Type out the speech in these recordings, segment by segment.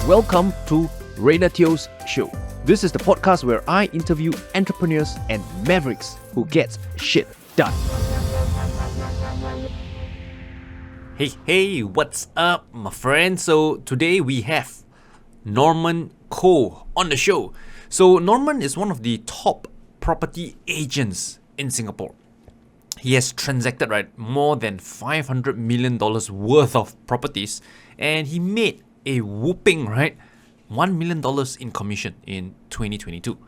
Welcome to Rayner Show. This is the podcast where I interview entrepreneurs and mavericks who get shit done. Hey, what's up, my friend? So today we have Norman Koh on the show. So Norman is one of the top property agents in Singapore. He has transacted more than $500 million worth of properties, and he made a whopping $1 million in commission in 2022.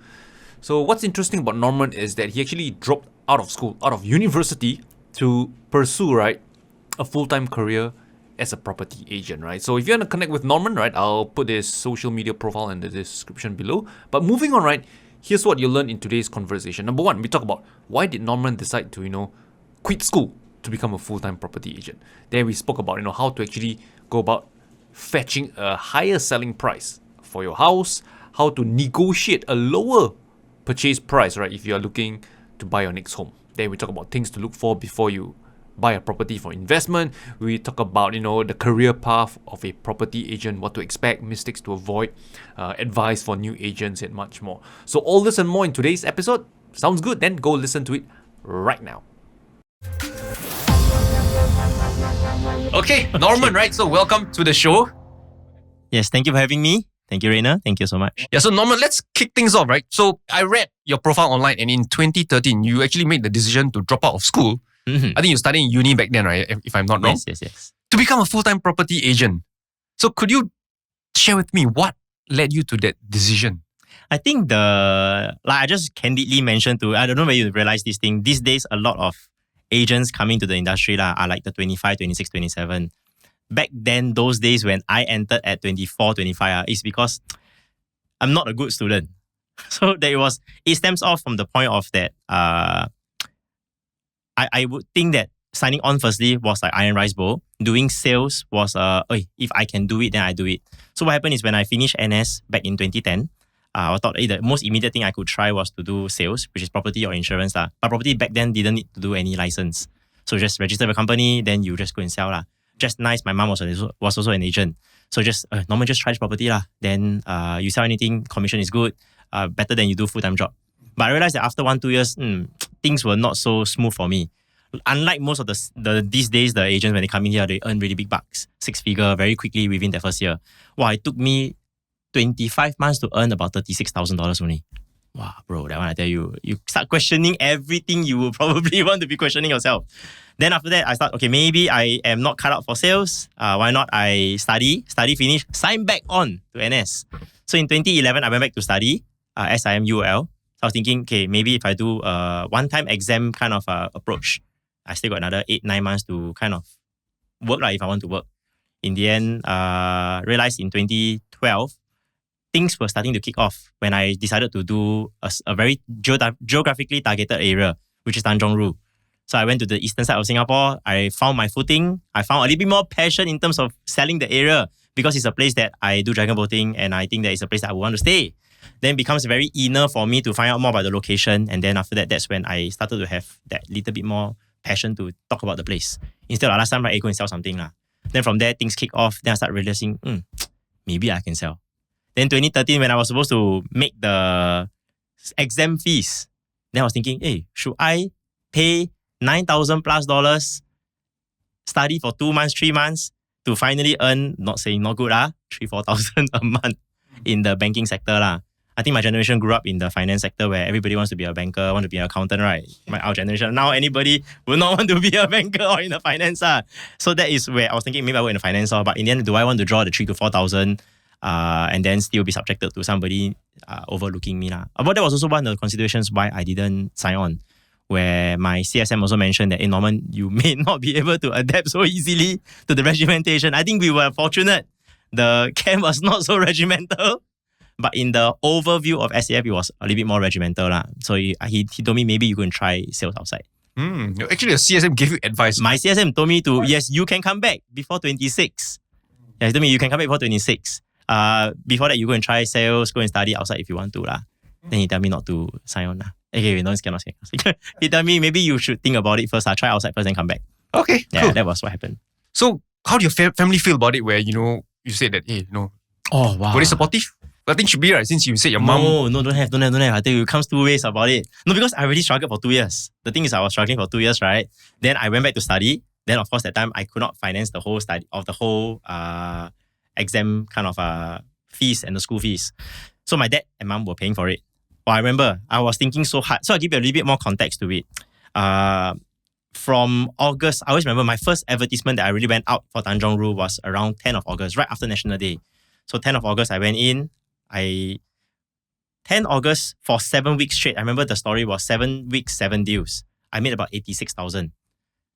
So what's interesting about Norman is that he actually dropped out of school, out of university, to pursue a full-time career as a property agent, So if you want to connect with Norman, I'll put his social media profile in the description below. But moving on, here's what you'll learn in today's conversation. Number one, we talk about why did Norman decide to, quit school to become a full-time property agent. Then we spoke about, how to actually go about fetching a higher selling price for your house, how to negotiate a lower purchase price, if you are looking to buy your next home. Then we talk about things to look for before you buy a property for investment. We talk about, the career path of a property agent, what to expect, mistakes to avoid, advice for new agents, and much more. So all this and more in today's episode. Sounds good? Then go listen to it right now. Okay, Norman, So welcome to the show. Yes, thank you for having me. Thank you, Rayner. Thank you so much. Yeah, so Norman, let's kick things off, So I read your profile online, and in 2013, you actually made the decision to drop out of school. Mm-hmm. I think you studied in uni back then, if I'm not wrong? Yes. To become a full-time property agent. So could you share with me what led you to that decision? I think I just candidly mentioned I don't know whether you realize this thing. These days, a lot of agents coming to the industry are like the 25, 26, 27. Back then, those days when I entered at 24, 25, it's because I'm not a good student. So it stems off from the point of that, I would think that signing on firstly was like iron rice bowl. Doing sales was, if I can do it, then I do it. So what happened is when I finished NS back in 2010, I thought the most immediate thing I could try was to do sales, which is property or insurance. But property back then didn't need to do any license. So just register a company, then you just go and sell. Just nice, my mom was also an agent. So just, Norman, just try property. Then you sell anything, commission is good, better than you do full-time job. But I realized that after 1-2 years, things were not so smooth for me. Unlike most of these days, the agents, when they come in here, they earn really big bucks, 6-figure very quickly within their first year. Wow, it took me 25 months to earn about $36,000 only. Wow, bro, that one I tell you, you start questioning everything you will probably want to be questioning yourself. Then after that, I thought, okay, maybe I am not cut out for sales. Why not I study finish, sign back on to NS. So in 2011, I went back to study, SIMUL. So I was thinking, okay, maybe if I do a one-time exam kind of approach, I still got another 8-9 months to kind of work if I want to work. In the end, realized in 2012, things were starting to kick off when I decided to do a very geographically targeted area, which is Tanjong Rhu. So I went to the eastern side of Singapore. I found my footing. I found a little bit more passion in terms of selling the area because it's a place that I do dragon boating, and I think that it's a place that I want to stay. Then it becomes very inner for me to find out more about the location. And then after that, that's when I started to have that little bit more passion to talk about the place. Instead of last time, I go and sell something. Then from there, things kick off. Then I start realizing, maybe I can sell. Then 2013, when I was supposed to make the exam fees, then I was thinking, hey, should I pay $9,000+ study for 2 months, 3 months to finally earn, not saying not good, 3,000-4,000 a month in the banking sector. I think my generation grew up in the finance sector where everybody wants to be a banker, want to be an accountant, right? Our generation, now anybody will not want to be a banker or in the finance. So that is where I was thinking maybe I work in the finance, but in the end, do I want to draw the 3,000-4,000 and then still be subjected to somebody overlooking me? But that was also one of the considerations why I didn't sign on, where my CSM also mentioned that, hey, Norman, you may not be able to adapt so easily to the regimentation. I think we were fortunate. The camp was not so regimental, but in the overview of SAF, it was a little bit more regimental. So he told me maybe you can try sales outside. Actually, the CSM gave you advice. My CSM told me yes, you can come back before 26. Yeah, he told me you can come back before 26. Before that, you go and try sales, go and study outside if you want to. Then he tell me not to sign on. Okay, no, cannot say. He tell me maybe you should think about it first. Try outside first and come back. Okay, yeah, cool. That was what happened. So how do your family feel about it where, you said that, hey, Oh, wow. Were they supportive? I think should be, right? Since you said your mom. No, don't have. I think it comes two ways about it. No, because I already struggled for 2 years. The thing is, I was struggling for 2 years, right? Then I went back to study. Then, of course, that time I could not finance the whole study of the whole exam kind of fees and the school fees. So my dad and mom were paying for it. Well, I remember I was thinking so hard. So I'll give you a little bit more context to it. From August, I always remember my first advertisement that I really went out for Tanjong Ru was around 10th of August, right after National Day. So 10th of August, I went in. 10 August for 7 weeks straight. I remember the story was 7 weeks, 7 deals. I made about 86,000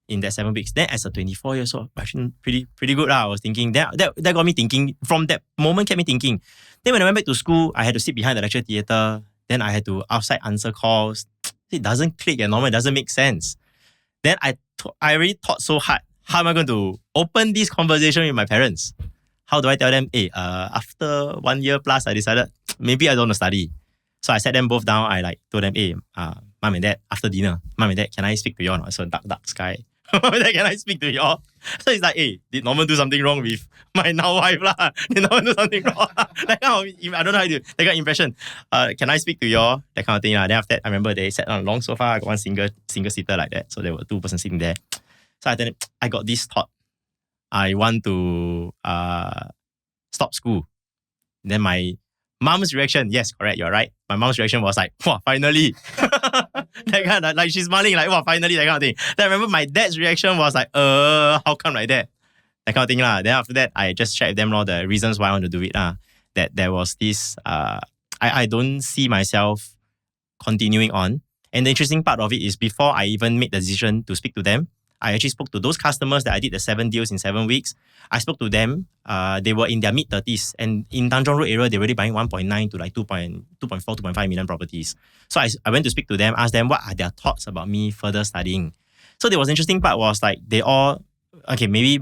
in that 7 weeks. Then as a 24 years old, actually pretty good. I was thinking that got me thinking. From that moment, kept me thinking. Then when I went back to school, I had to sit behind the lecture theatre. Then I had to outside answer calls. It doesn't click, Norman. It doesn't make sense. Then I already thought so hard. How am I going to open this conversation with my parents? How do I tell them, hey, after 1 year plus, I decided maybe I don't want to study. So I sat them both down. I told them, hey, mom and dad, after dinner, mom and dad, can I speak to you all? So dark sky. Mom and dad, can I speak to you all? So it's like, hey, did Norman do something wrong with my now wife lah? Did Norman do something wrong? That kind of, I don't know how to do that kind of impression. Can I speak to you all? That kind of thing. Then after that, I remember they sat on a long sofa. I got one single seater like that. So there were 2 persons sitting there. So I told them, I got this thought. I want to stop school. Then my mom's reaction, yes, correct, you're right. My mom's reaction was like, wow, finally. That kind of, like she's smiling like, wow, finally, that kind of thing. Then I remember my dad's reaction was like, how come like that? That kind of thing lah. Then after that, I just shared with them all the reasons why I want to do it lah. That there was this, I don't see myself continuing on. And the interesting part of it is before I even made the decision to speak to them, I actually spoke to those customers that I did the 7 deals in 7 weeks. I spoke to them. They were in their mid-30s. And in Tanjong Road area, they're already buying 1.9 to like 2.4, 2.5 million properties. So I went to speak to them, asked them what are their thoughts about me further studying. So the interesting part was like they all, okay, maybe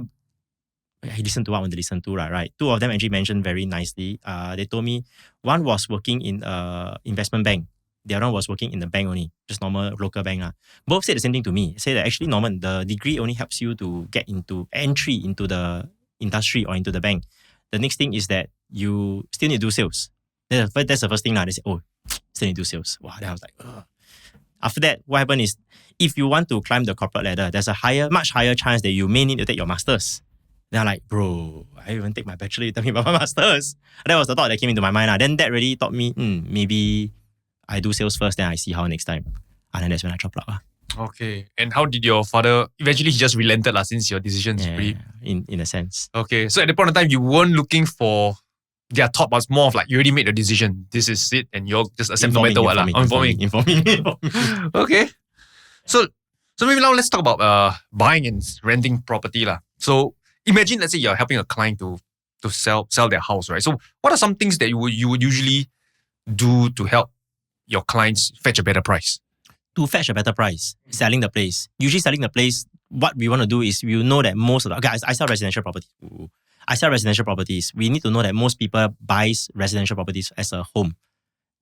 I listened to what I want to listen to, right? 2 of them actually mentioned very nicely. They told me one was working in an investment bank. The other one was working in the bank only, just normal local bank. Both said the same thing to me. Say that actually, Norman, the degree only helps you to get into entry into the industry or into the bank. The next thing is that you still need to do sales. That's the first thing. They say, oh, still need to do sales. Wow, then I was like, ugh. After that, what happened is, if you want to climb the corporate ladder, there's a much higher chance that you may need to take your masters. Then I'm like, bro, I even take my bachelor, you tell me about my masters. That was the thought that came into my mind. Then that really taught me, maybe I do sales first, then I see how next time. And then that's when I drop out. Okay. And how did your father, eventually he just relented since your decisions pretty... In a sense. Okay. So at the point of time, you weren't looking for their thought, was more of like, you already made the decision. This is it. And you'll just accept no matter what. Informing. Okay. So maybe now let's talk about buying and renting property. So imagine, let's say you're helping a client to sell their house, right? So what are some things that you would usually do to help your clients fetch a better price? To fetch a better price, selling the place. Usually selling the place, what we want to do is we know that most of the... Okay, I sell residential property. I sell residential properties. We need to know that most people buys residential properties as a home.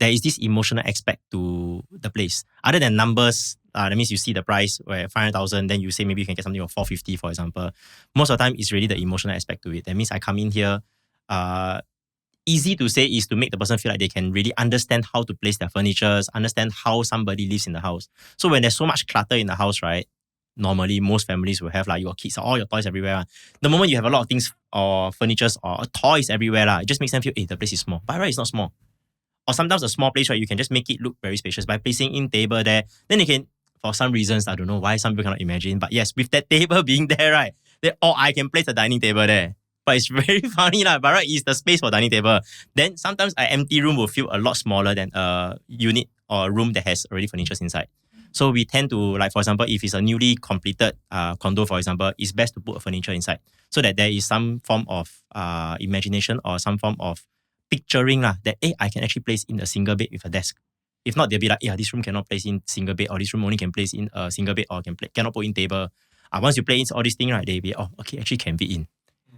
There is this emotional aspect to the place. Other than numbers, that means you see the price where 500,000, then you say maybe you can get something for 450, for example. Most of the time, it's really the emotional aspect to it. That means I come in here, easy to say is to make the person feel like they can really understand how to place their furniture, understand how somebody lives in the house. So when there's so much clutter in the house, right, normally most families will have you got kids, all your toys everywhere. The moment you have a lot of things or furniture or toys everywhere, it just makes them feel, hey, the place is small. But right, it's not small. Or sometimes a small place, right, you can just make it look very spacious by placing in table there. Then you can, for some reasons, I don't know why some people cannot imagine, but yes, with that table being there, right, then, I can place a dining table there. But it's very funny, but right, it's the space for dining table. Then sometimes an empty room will feel a lot smaller than a unit or a room that has already furniture inside. So we tend to, for example, if it's a newly completed condo, for example, it's best to put a furniture inside so that there is some form of imagination or some form of picturing that, I can actually place in a single bed with a desk. If not, they'll be like, this room cannot place in single bed, or this room only can place in a single bed, or cannot put in table. Once you play in all these things, right, they'll be, okay, actually can fit in.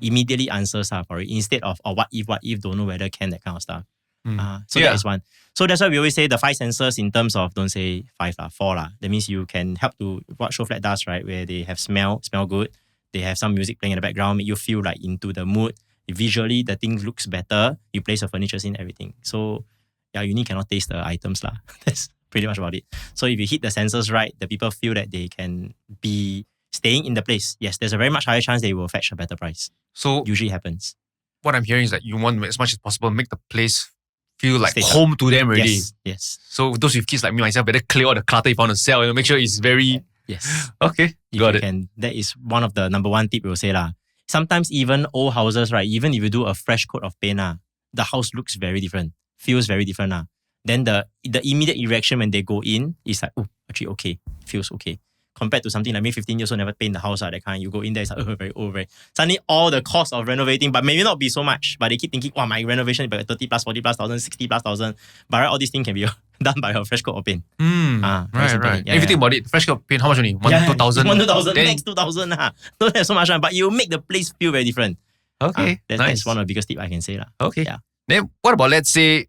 Immediately answers for it instead of what if, don't know whether can, that kind of stuff. That is one. So that's why we always say the 5 senses in terms of, don't say 5, 4. That means you can help to what Show Flat does, right? Where they have smell good. They have some music playing in the background, make you feel like into the mood. visually the thing looks better, you place your furniture in, everything. So yeah, unit cannot taste the items lah. That's pretty much about it. So if you hit the sensors right, the people feel that they can be staying in the place. Yes, there's a very much higher chance they will fetch a better price. So Usually happens. what I'm hearing is that you want to, as much as possible, make the place feel like Stay home to them already. Yes. So those with kids like me myself, better clear all the clutter if you want to sell. Make sure it's very... Yes. Okay, If got you it. can, that is one of the number one tip we'll say lah. Sometimes even old houses, right? Even if you do a fresh coat of paint, the house looks very different, feels very different. Then the immediate reaction when they go in is like, oh, actually okay, feels okay. Compared to something like maybe 15 years old, never paint the house, that kind. You go in there, it's like, oh, very old, very. Suddenly all the cost of renovating, but maybe not be so much, but they keep thinking, wow, my renovation is like 30 plus, 40 plus thousand, 60 plus thousand. But right, all these things can be done by a fresh coat of paint. Right. If you think about it, fresh coat of paint, how much only? 2,000? 2,000, next 2,000. Don't have so much, but you make the place feel very different. Okay, nice. That's one of the biggest tips I can say. Okay. Yeah. Then what about, let's say,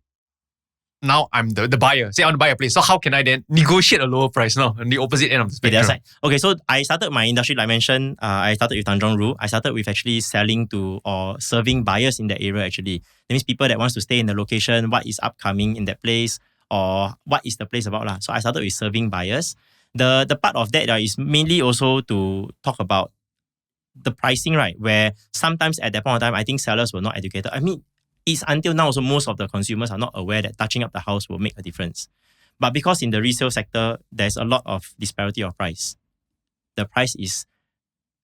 now I'm the buyer. Say I want to buy a place. So how can I then negotiate a lower price now on the opposite end of the spectrum? Okay, so I started my industry, like I mentioned, I started with Tanjong Ru. I started with actually selling to or serving buyers in that area actually. That means people that wants to stay in the location, what is upcoming in that place, or what is the place about. So I started with serving buyers. The part of that is mainly also to talk about the pricing, right? Where sometimes at that point of time, I think sellers were not educated. I mean, it's until now also most of the consumers are not aware that touching up the house will make a difference. But because in the resale sector, there's a lot of disparity of price. The price is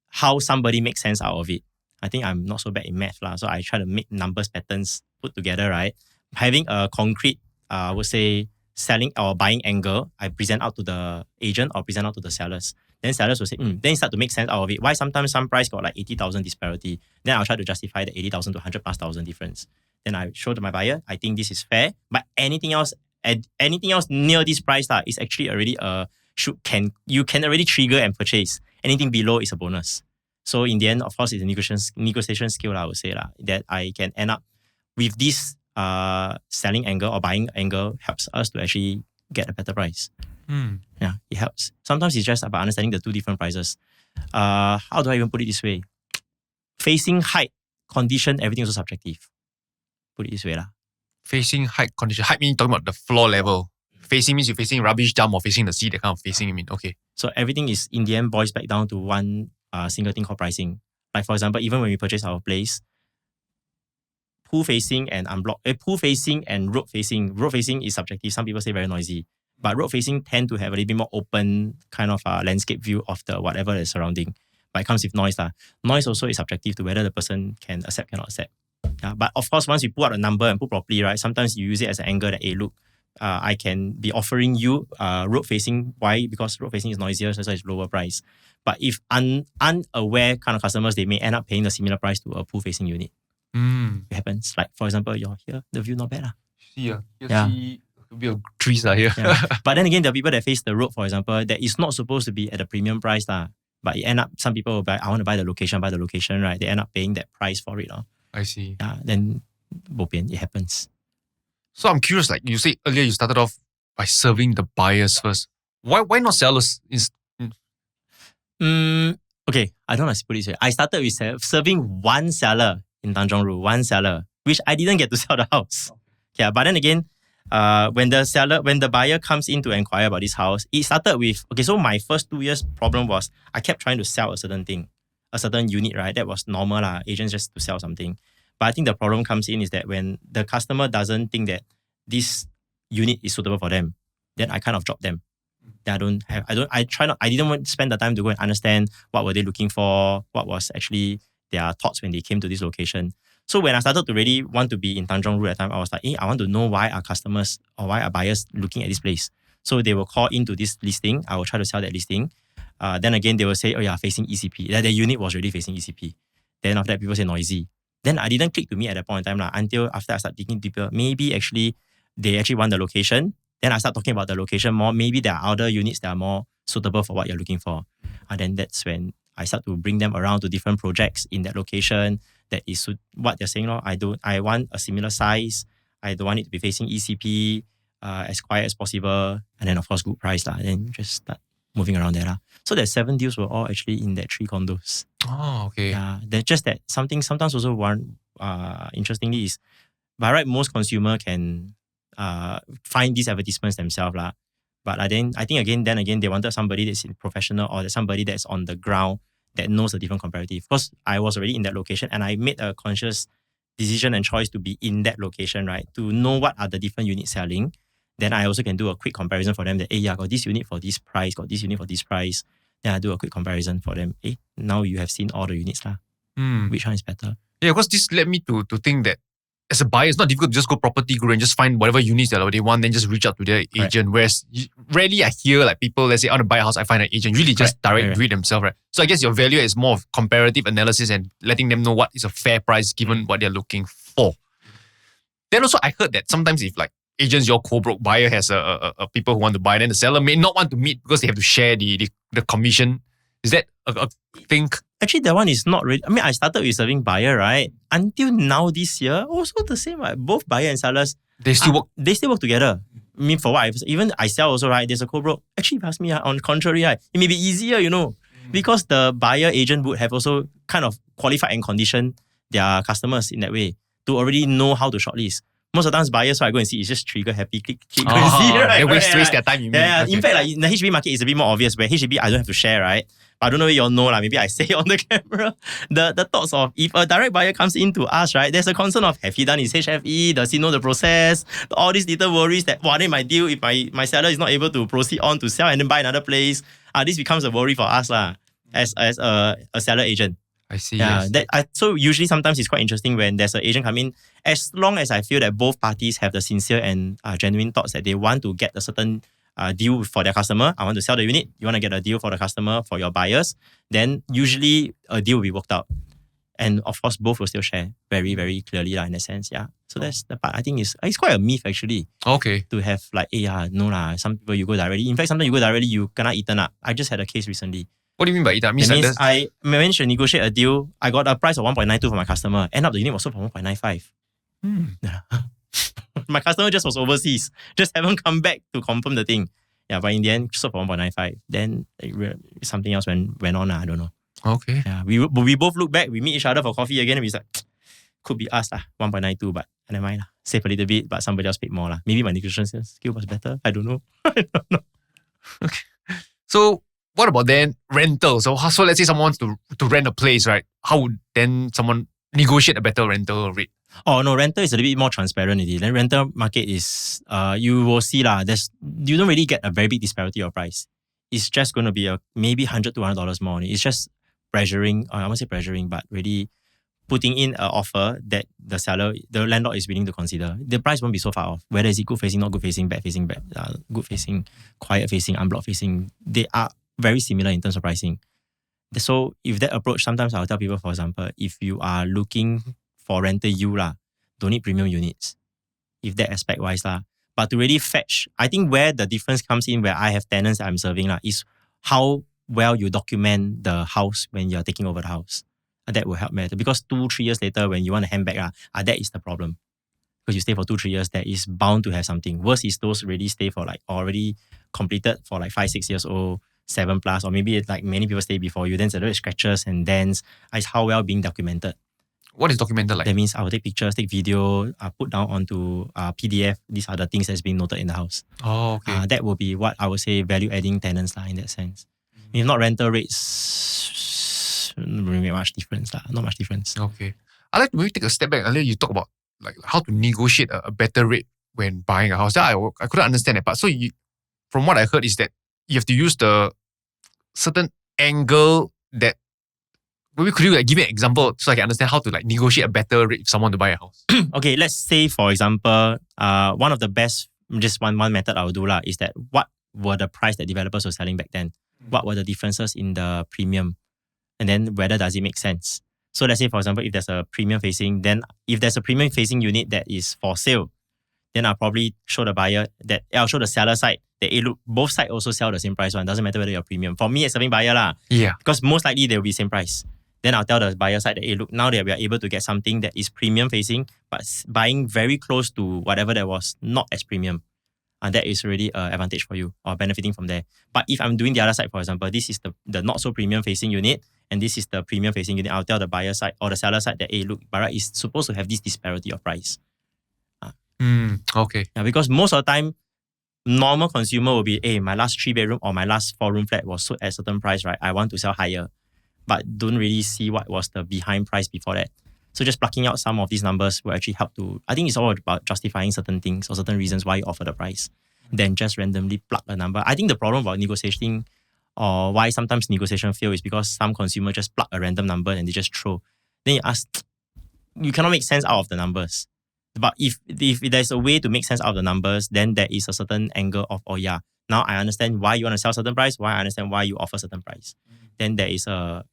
how somebody makes sense out of it. I think I'm not so bad in math, so I try to make numbers, patterns put together, right? Having a concrete, I would say, selling or buying angle, I present out to the agent or present out to the sellers. Then sellers will say, then start to make sense out of it. Why sometimes some price got like 80,000 disparity? Then I'll try to justify the 80,000 to 100 plus thousand difference. Then I show to my buyer, I think this is fair. But anything else near this price is actually already you can already trigger and purchase. Anything below is a bonus. So in the end, of course, it's a negotiation skill, I would say, that I can end up with this selling angle or buying angle helps us to actually get a better price. Yeah, it helps. Sometimes it's just about understanding the two different prices. How do I even put it this way? Facing height, condition, everything is also subjective. Put it this way. Facing height, condition. Height means talking about the floor level. Facing means you're facing rubbish dump or facing the sea, that kind of facing, you mean. Okay. So everything is in the end boils back down to one single thing called pricing. Like for example, even when we purchase our place, pool facing and unblocked, pool facing and road facing. Road facing is subjective. Some people say very noisy. But road facing tend to have a little bit more open kind of landscape view of the whatever is surrounding. But it comes with noise. Noise also is subjective to whether the person can accept, cannot accept. But of course, once you put out a number and put properly, right, sometimes you use it as an angle that, hey, look, I can be offering you road facing. Why? Because road facing is noisier, so it's lower price. But if unaware kind of customers, they may end up paying a similar price to a pool facing unit. It happens. Like for example, you're here, the view not bad. See a bit of trees here. But then again, the people that face the road, for example, that is not supposed to be at a premium price. But it end up, some people will buy, I want to buy the location, right? They end up paying that price for it. I see. Then it happens. So I'm curious, like you said earlier, you started off by serving the buyers first. Why not sellers? Okay, I don't know how to put it this way. I started with serving one seller in Tanjong Ru, which I didn't get to sell the house. Yeah, but then again, when the buyer comes in to inquire about this house, it started with, so my first 2 years problem was I kept trying to sell a certain thing, a certain unit, right? That was normal, agents just to sell something. But I think the problem comes in is that when the customer doesn't think that this unit is suitable for them, then I kind of drop them. I didn't want to spend the time to go and understand what were they looking for, what was actually their thoughts when they came to this location. So when I started to really want to be in Tanjong Ru at the time, I was like, I want to know why are customers or why are buyers looking at this place. So they will call into this listing. I will try to sell that listing. Then again, they will say, facing ECP. That the unit was already facing ECP. Then after that, people say noisy. Then I didn't click to me at that point in time until after I start digging deeper. Maybe actually they actually want the location. Then I start talking about the location more. Maybe there are other units that are more suitable for what you're looking for. And then that's when I start to bring them around to different projects in that location. That is what they're saying. I want a similar size. I don't want it to be facing ECP, as quiet as possible. And then of course, good price. And then just start moving around there. So the 7 deals were all actually in that 3 condos. Oh, okay. Yeah, they're just that sometimes also interestingly is, by right, most consumer can find these advertisements themselves lah. But I think again, they wanted somebody that's professional or somebody that's on the ground that knows the different comparative. Because I was already in that location and I made a conscious decision and choice to be in that location, right? To know what are the different units selling. Then I also can do a quick comparison for them that, hey, yeah, got this unit for this price, got this unit for this price. Then I do a quick comparison for them. Hey, now you have seen all the units lah. Which one is better? Yeah, because this led me to think that as a buyer, it's not difficult to just go property guru and just find whatever units that they want, then just reach out to their agent. Whereas rarely I hear like people, let's say, I want to buy a house, I find an agent. Usually just direct do it themselves, right? So I guess your value is more of comparative analysis and letting them know what is a fair price given what they're looking for. Then also I heard that sometimes if like agents, your co-broke, buyer has a people who want to buy, then the seller may not want to meet because they have to share the commission. Is that a thing? Actually, that one is not really. I mean, I started with serving buyer, right? Until now this year, also the same, right? Both buyer and sellers, they still work. They still work together. I mean, for what? Even I sell also, right? There's a co-broke. Actually, if you ask me, on the contrary, right, it may be easier, because the buyer agent would have also kind of qualified and conditioned their customers in that way to already know how to shortlist. Most of the times, buyers, so I go and see, it's just trigger happy, click, go and see, right? They waste their time, you mean? Yeah, Okay. in fact, like in the HDB market, it's a bit more obvious where HDB, I don't have to share, right? But I don't know if you all know, like, maybe I say on the camera, the thoughts of if a direct buyer comes in to us, right, there's a concern of, have he done his HFE? Does he know the process? All these little worries that, then my deal, if my seller is not able to proceed on to sell and then buy another place, this becomes a worry for us lah, as a seller agent. I see. Yeah, Yes. so usually sometimes it's quite interesting when there's an agent come in, as long as I feel that both parties have the sincere and genuine thoughts that they want to get a certain deal for their customer. I want to sell the unit. You want to get a deal for the customer, for your buyers. Then usually a deal will be worked out. And of course, both will still share very, very clearly in a sense. Yeah. So that's the part I think it's quite a myth actually. Okay. To have like, some people you go directly. In fact, sometimes you go directly, you cannot eaten up. I just had a case recently. What do you mean by it? That That means means I managed to negotiate a deal. I got a price of 1.92 for my customer. End up the unit was sold for 1.95. My customer just was overseas. Just haven't come back to confirm the thing. Yeah, but in the end, sold for 1.95. Then something else went on. I don't know. Okay. Yeah, we both look back. We meet each other for coffee again. And we like, could be us 1.92, but never mind save a little bit, but somebody else paid more Maybe my negotiation skill was better. I don't know. Okay. So what about then rental? So let's say someone wants to rent a place, right? How would then someone negotiate a better rental rate? Oh no, rental is a little bit more transparent. The rental market is, you will see you don't really get a very big disparity of price. It's just going to be maybe $100, $200 more. It's just pressuring, I won't say pressuring, but really putting in an offer that the landlord is willing to consider. The price won't be so far off. Whether is it good facing, not good facing, bad facing, good facing, quiet facing, unblocked facing, they are very similar in terms of pricing. So if that approach, sometimes I'll tell people, for example, if you are looking for rental don't need premium units. If that aspect wise But to really fetch, I think where the difference comes in, where I have tenants that I'm serving is how well you document the house when you're taking over the house. That will help matter. Because 2-3 years later, when you want to hand back, that is the problem. Because you stay for 2-3 years, that is bound to have something. Worse is those really stay for already completed for 5-6 years old, 7+, or maybe many people stay before you. Then it's a little scratches and dents. It's how well being documented. What is documented like? That means I will take pictures, take video, put down onto PDF. These are the things that's being noted in the house. Oh, okay. That will be what I would say value-adding tenants in that sense. If not, rental rates don't make much difference. Not much difference. Okay. I'd like to maybe take a step back. Earlier you talk about how to negotiate a better rate when buying a house. That I couldn't understand that part. So from what I heard is that you have to use the certain angle that. Maybe could you give me an example so I can understand how to negotiate a better rate if someone to buy a house? Okay, let's say for example, one of the best, just one method I will do is that what were the price that developers were selling back then? What were the differences in the premium? And then whether does it make sense? So let's say for example, if there's a premium facing, then if there's a premium facing unit that is for sale, then I'll probably show the buyer that, I'll show the seller side that, look, both sides also sell the same price one. Doesn't matter whether you're premium. For me as serving buyer Yeah. because most likely they will be same price. Then I'll tell the buyer side that, look, now that we are able to get something that is premium facing, but buying very close to whatever that was not as premium. And that is really an advantage for you or benefiting from there. But if I'm doing the other side, for example, this is the not so premium facing unit and this is the premium facing unit, I'll tell the buyer side or the seller side that, hey, look, by right, is supposed to have this disparity of price. Okay. Yeah, because most of the time, normal consumer will be, hey, my last 3-bedroom or my last 4-room flat was sold at a certain price, right? I want to sell higher, but don't really see what was the behind price before that. So just plucking out some of these numbers will actually help to, I think it's all about justifying certain things or certain reasons why you offer the price, then just randomly plug a number. I think the problem about negotiating or why sometimes negotiation fail is because some consumer just plug a random number and they just throw. Then you ask, you cannot make sense out of the numbers. But if there's a way to make sense out of the numbers, then there is a certain angle of, oh yeah, now I understand why you want to sell certain price, why I understand why you offer certain price. Then there is a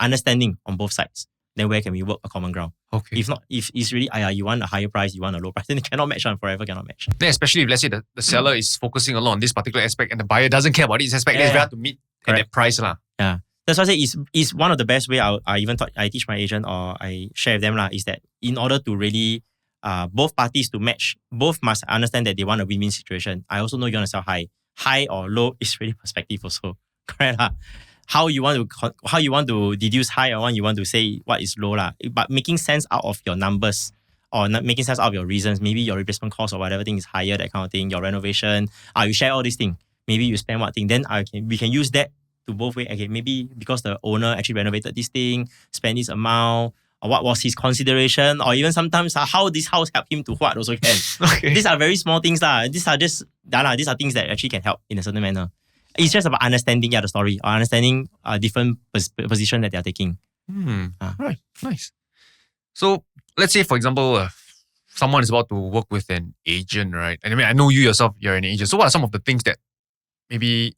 understanding on both sides. Then where can we work a common ground? Okay. If not, if it's really, you want a higher price, you want a low price, then it cannot match on forever, cannot match. Then especially if let's say the seller is focusing a lot on this particular aspect and the buyer doesn't care about this aspect, then it's very hard to meet at that price. Yeah. That's why I say is one of the best way I even thought I teach my agent or I share with them is that in order to really both parties to match, both must understand that they want a win-win situation. I also know you want to sell high. High or low is really perspective also. Correct lah. How you want to deduce high or you want to say what is low lah. But making sense out of your numbers or not making sense out of your reasons. Maybe your replacement cost or whatever thing is higher, that kind of thing. Your renovation. You share all these things. Maybe you spend what thing. Then we can use that to both ways. Okay, maybe because the owner actually renovated this thing, spend this amount, or what was his consideration, or even sometimes how this house helped him to what also can. Okay. These are very small things lah. These are things that actually can help in a certain manner. It's just about understanding the story or understanding different position that they are taking. Right, nice. So let's say, for example, someone is about to work with an agent, right? And I mean, I know you yourself, you're an agent. So what are some of the things that maybe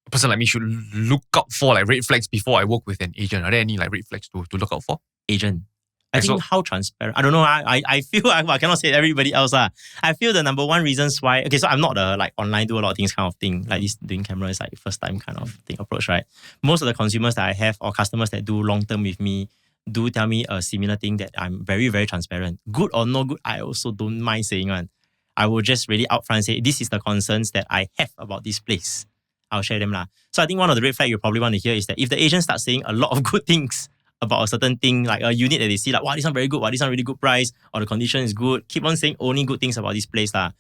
a person like me should look out for, like red flags before I work with an agent? Are there any like red flags to look out for? Agent. I think how transparent. I don't know. I feel I cannot say everybody else. I feel the number one reasons why. Okay, so I'm not like online do a lot of things kind of thing. Like this doing camera is like first time kind of thing approach, right? Most of the consumers that I have or customers that do long term with me do tell me a similar thing that I'm very, very transparent. Good or no good, I also don't mind saying one. I will just really upfront say, this is the concerns that I have about this place. I'll share them lah. So I think one of the red flags you probably want to hear is that if the agent starts saying a lot of good things about a certain thing, like a unit that they see, like, wow, this one very good, wow, this one really good price, or the condition is good, keep on saying only good things about this place lah.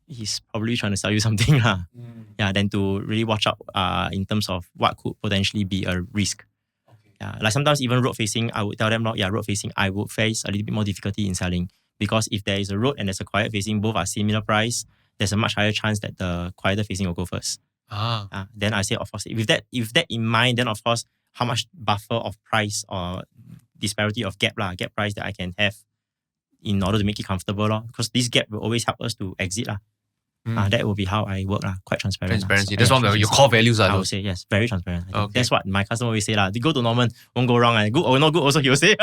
He's probably trying to sell you something lah. Yeah, then to really watch out in terms of what could potentially be a risk. Yeah, like sometimes even road facing, I would tell them, road facing, I would face a little bit more difficulty in selling because if there is a road and there's a quiet facing, both are similar price, there's a much higher chance that the quieter facing will go first. Then I say, of course, with that in mind, then of course, how much buffer of price or disparity of gap price that I can have in order to make it comfortable because this gap will always help us to exit lah. That will be how I work lah. Quite transparent. Transparency. That's one of your core values. I would say yes, very transparent. That's what my customer always say lah. They go to Norman, won't go wrong. Good or not good also he will say.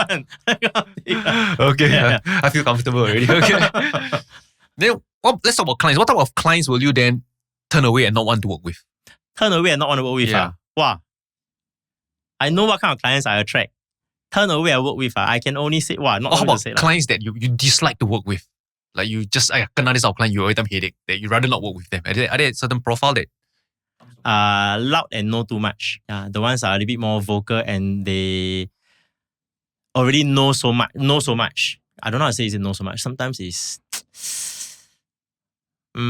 Okay, yeah. I feel comfortable already. Okay. Then let's talk about clients. What type of clients will you then turn away and not want to work with? Turn away and not want to work with. Wow. I know what kind of clients I attract. Turn away I work with. I can only say, not how about to say clients that you dislike to work with? Like you just, kena this client, you every time headache, that you rather not work with them. Are there a certain profile that? Loud and no too much. The ones are a little bit more vocal and they already know so much. I don't know how to say is it know so much. Sometimes it's, how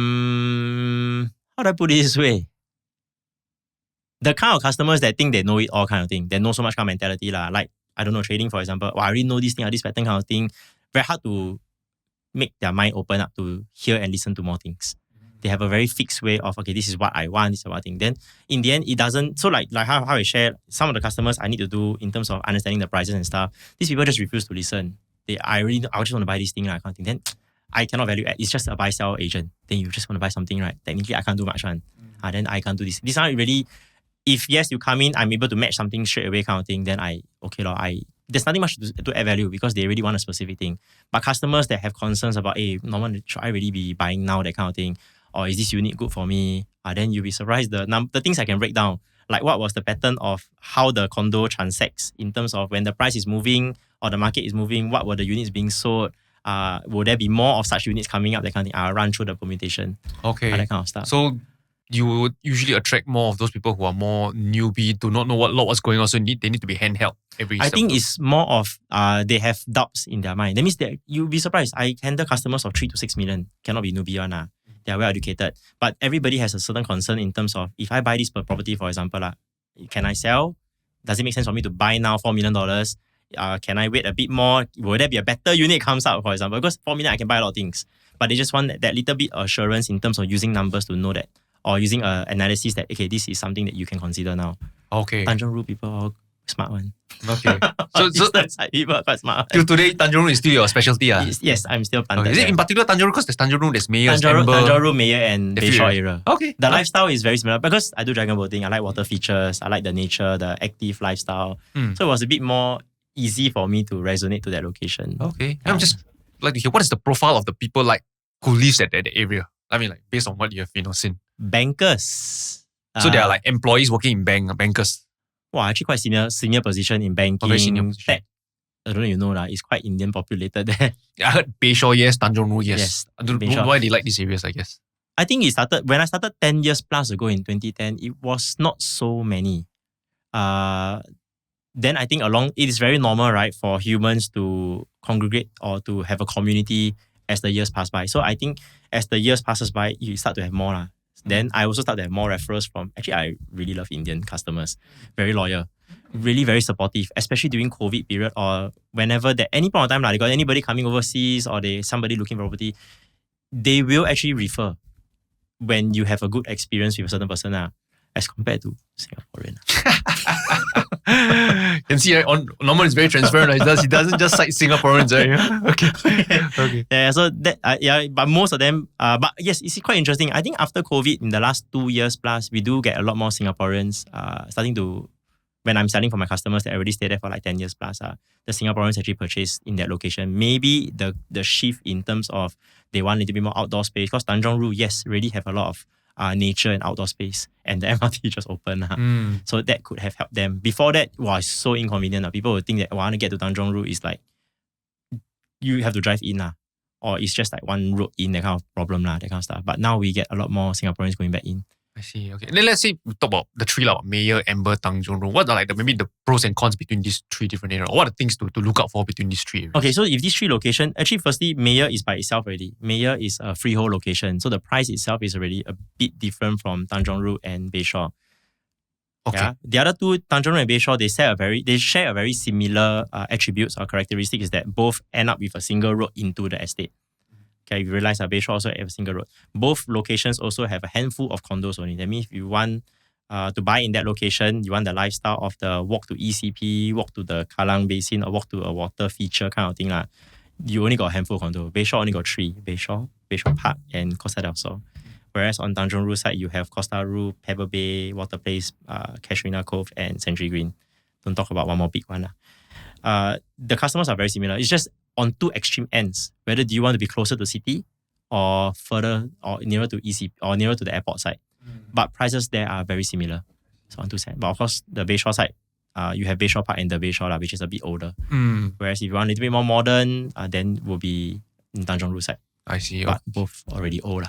do I put it this way? The kind of customers that think they know it all kind of thing. They know so much kind of mentality lah. Like, I don't know, trading for example. I already know this thing, this pattern kind of thing. Very hard to make their mind open up to hear and listen to more things. They have a very fixed way of, okay, this is what I want, this is what I think. Then in the end, it doesn't, so like how I share, some of the customers I need to do in terms of understanding the prices and stuff, these people just refuse to listen. I just want to buy this thing, kind of thing. Then I cannot value add. It's just a buy-sell agent. Then you just want to buy something, right? Technically, I can't do much one. Then I can't do this. This one really, if yes, you come in, I'm able to match something straight away kind of thing, then there's nothing much to add value because they really want a specific thing. But customers that have concerns about, hey, Norman, should I really be buying now, that kind of thing? Or is this unit good for me? Then you'll be surprised the things I can break down. Like what was the pattern of how the condo transacts in terms of when the price is moving or the market is moving, what were the units being sold? Will there be more of such units coming up? That kind of thing. I'll run through the permutation. Okay. That kind of stuff. So you would usually attract more of those people who are more newbie, do not know what's going on, so they need to be handheld every I step think of the- it's more of they have doubts in their mind. That means that you'll be surprised. I handle customers of 3 to 6 million. Cannot be newbie one. They are well educated. But everybody has a certain concern in terms of if I buy this property, for example, can I sell? Does it make sense for me to buy now $4 million? Can I wait a bit more? Will there be a better unit comes out, for example? Because 4 million, I can buy a lot of things. But they just want that little bit assurance in terms of using numbers to know that, or using analysis that, okay, this is something that you can consider now. Okay. Tanjong Rhu people are smart one. Okay. So Eastern side people are quite smart. till today, Tanjong Rhu is still your specialty. Yes, I'm still planted. Okay. Is it in particular Tanjong Rhu? Because there's Tanjong Rhu, there's Mayor, Tanjong Rhu, Mayor, and The few Bayshore areas. area. Okay. The lifestyle is very similar because I do dragon boating. I like water features. I like the nature, the active lifestyle. So it was a bit more easy for me to resonate to that location. Okay. I'm just like to hear, what is the profile of the people like who lives at that area? I mean, like based on what you have seen. Bankers. So they are like employees working in bankers. Well, actually quite senior position in banking. Very senior position. Tech. I don't know, you know, it's quite Indian populated there. I heard Bayshore, yes. Tanjong Rhu, yes. Yes, I don't know Bayshore. why they like these areas, I guess. I think when I started 10 years plus ago in 2010, it was not so many. Then I think it is very normal, right, for humans to congregate or to have a community as the years pass by. So I think as the years passes by, you start to have more. Then I also start to have more referrals from, actually I really love Indian customers. Very loyal. Really very supportive, especially during COVID period or whenever any point of time, they got anybody coming overseas or somebody looking for property, they will actually refer when you have a good experience with a certain person as compared to Singaporean. Can see Norman is very transparent. He doesn't just cite Singaporeans, right? Okay. Yeah, so that but most of them but yes, it's quite interesting. I think after COVID in the last 2 years plus, we do get a lot more Singaporeans starting to, when I'm selling for my customers that already stay there for like 10 years plus, the Singaporeans actually purchase in that location. Maybe the shift in terms of they want a little bit more outdoor space, because Tanjong Rhu, yes, really have a lot of nature and outdoor space, and the MRT just opened. So that could have helped them. Before that, it's so inconvenient. People would think that want to get to Tanjong Rhu is like, you have to drive in, or it's just like one road in, that kind of problem, that kind of stuff. But now we get a lot more Singaporeans going back in. I see. Okay. Then let's say we talk about the three, Mayor, Amber, Tanjong Rhu. What are like maybe the pros and cons between these three different areas? Or what are the things to look out for between these three areas? Okay, so if these three locations, actually firstly, Mayor is by itself already. Mayor is a freehold location. So the price itself is already a bit different from Tanjong Rhu and Bayshore. Okay. Yeah? The other two, Tanjong Rhu and Bayshore, they share a very similar attributes or characteristics, is that both end up with a single road into the estate. Okay, you realize that Bayshore also have a single road. Both locations also have a handful of condos only. That means if you want to buy in that location, you want the lifestyle of the walk to ECP, walk to the Kallang Basin, or walk to a water feature kind of thing, you only got a handful of condos. Bayshore only got 3. Bayshore Park, and Costa del Sol. Whereas on Tanjong Rhu side, you have Costa Rhu, Pebble Bay, Water Place, Casuarina Cove, and Century Green. Don't talk about one more big one. The customers are very similar. It's just on two extreme ends. Whether do you want to be closer to city or further or nearer to EC or nearer to the airport side. But prices there are very similar. So on two sides. But of course, the Bayshore side, you have Bayshore Park and the Bayshore, which is a bit older. Whereas if you want a little bit more modern, then will be in Tanjong Rhu side. I see. But both already old.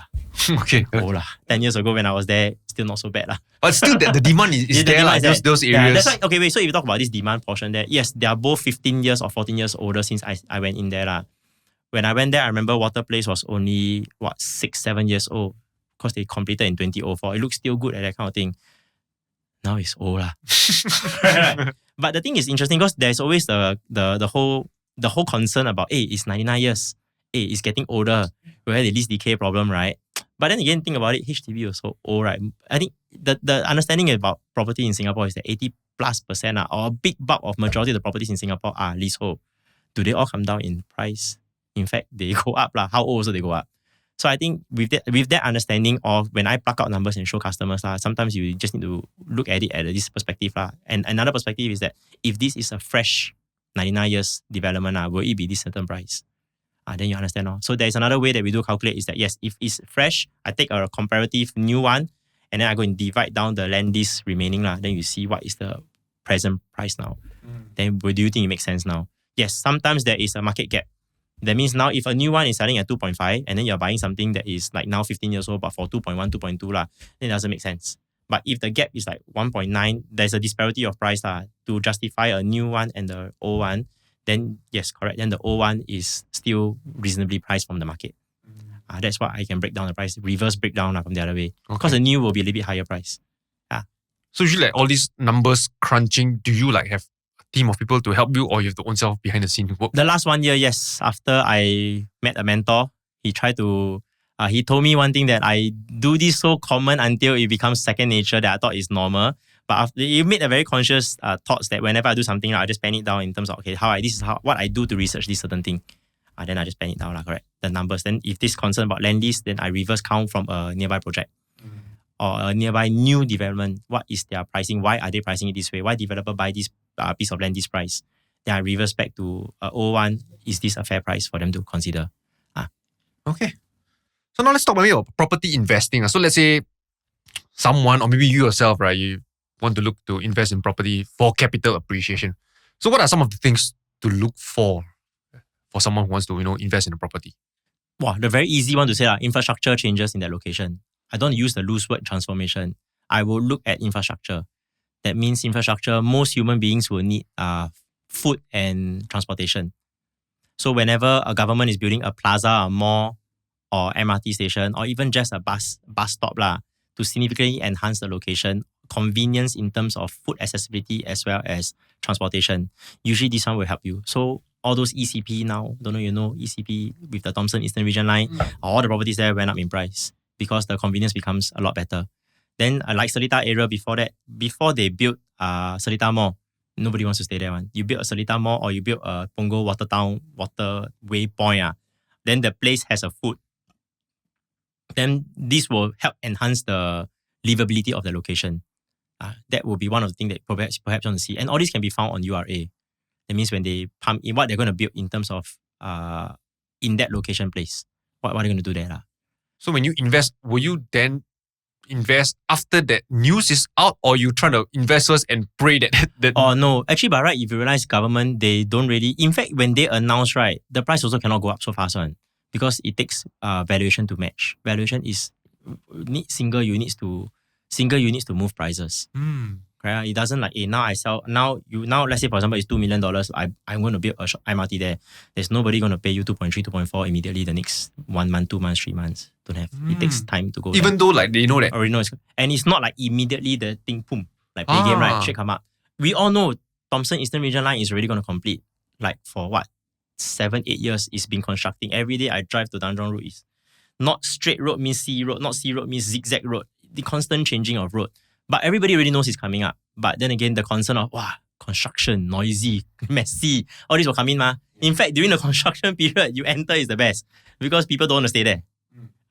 Okay. Old. 10 years ago when I was there, still not so bad. But still, the demand is there, demand is those there. areas. That's why, okay, wait, so if you talk about this demand portion there, yes, they are both 15 years or 14 years older since I went in there. When I went there, I remember Water Place was only, 6-7 years old, because they completed in 2004. It looks still good at that kind of thing. Now it's old. But the thing is interesting because there's always the whole concern about, it's 99 years. It's getting older. We have the least decay problem, right? But then again, think about it, HDB was so old, right? I think the understanding about property in Singapore is that 80+% or a big bulk of majority of the properties in Singapore are leasehold. Do they all come down in price? In fact, they go up. How old also they go up? So I think with that understanding of when I pluck out numbers and show customers, sometimes you just need to look at it at this perspective. And another perspective is that if this is a fresh 99 years development, will it be this certain price? Then you understand. So there's another way that we do calculate is that, yes, if it's fresh, I take a comparative new one, and then I go and divide down the land lease remaining. Then you see what is the present price now. Then do you think it makes sense now? Yes, sometimes there is a market gap. That means now if a new one is selling at 2.5 and then you're buying something that is like now 15 years old but for 2.1, 2.2 lah, then it doesn't make sense. But if the gap is like 1.9, there's a disparity of price lah to justify a new one and the old one, then yes, correct. Then the old one is still reasonably priced from the market. That's why I can break down the price, reverse breakdown from the other way. Because the new will be a little bit higher price. So usually like all these numbers crunching, do you like have a team of people to help you or you have to own self behind the scene work? The last 1 year, yes. After I met a mentor, he tried to, he told me one thing that I do this so common until it becomes second nature that I thought is normal. But after, he made a very conscious thoughts that whenever I do something, I just pen it down in terms of, okay, this is what I do to research this certain thing. Then I just pen it down, correct? The numbers. Then if this concern about land lease, then I reverse count from a nearby project. Or a nearby new development, what is their pricing? Why are they pricing it this way? Why developer buy this piece of land this price? Then I reverse back to old one. Is this a fair price for them to consider? Okay. So now let's talk maybe about property investing. So let's say someone or maybe you yourself, right? You want to look to invest in property for capital appreciation. So what are some of the things to look for someone who wants to invest in a property? Wow, the very easy one to say infrastructure changes in that location. I don't use the loose word transformation. I will look at infrastructure. That means infrastructure, most human beings will need food and transportation. So whenever a government is building a plaza, a mall, or MRT station, or even just a bus stop to significantly enhance the location, convenience in terms of food accessibility as well as transportation, usually this one will help you. So all those ECP now, don't know ECP with the Thomson Eastern Region Line, all the properties there went up in price because the convenience becomes a lot better. Then like Seletar area before they built Seletar Mall, nobody wants to stay there. You build a Seletar Mall or you build a Punggol Waterway Point, then the place has a food. Then this will help enhance the livability of the location. That will be one of the things that perhaps you want to see. And all this can be found on URA. That means when they pump in what they're going to build in terms of in that location place, what are they going to do there? So when you invest, will you then invest after that news is out, or you trying to invest first and pray that Oh no, actually by right, if you realize government, they don't really, in fact, when they announce, right, the price also cannot go up so fast because it takes valuation to match. Valuation is single units to move prices. Right? It doesn't like, now I sell, now let's say for example it's $2 million, I'm going to build a MRT there. There's nobody going to pay you 2.3, 2.4 immediately the next 1 month, 2 months, 3 months. Don't have. It takes time to go even though like they know that. Already know and it's not like immediately the thing, boom, like play game, right? Shit come up. We all know Thomson Eastern Region Line is already going to complete. Like for what? 7-8 years it's been constructing. Every day I drive to Tanjong Road is not straight road means C road, not C road means zigzag road. The constant changing of road. But everybody already knows it's coming up. But then again, the concern of, construction, noisy, messy, all this will come in. In fact, during the construction period, you enter is the best because people don't want to stay there.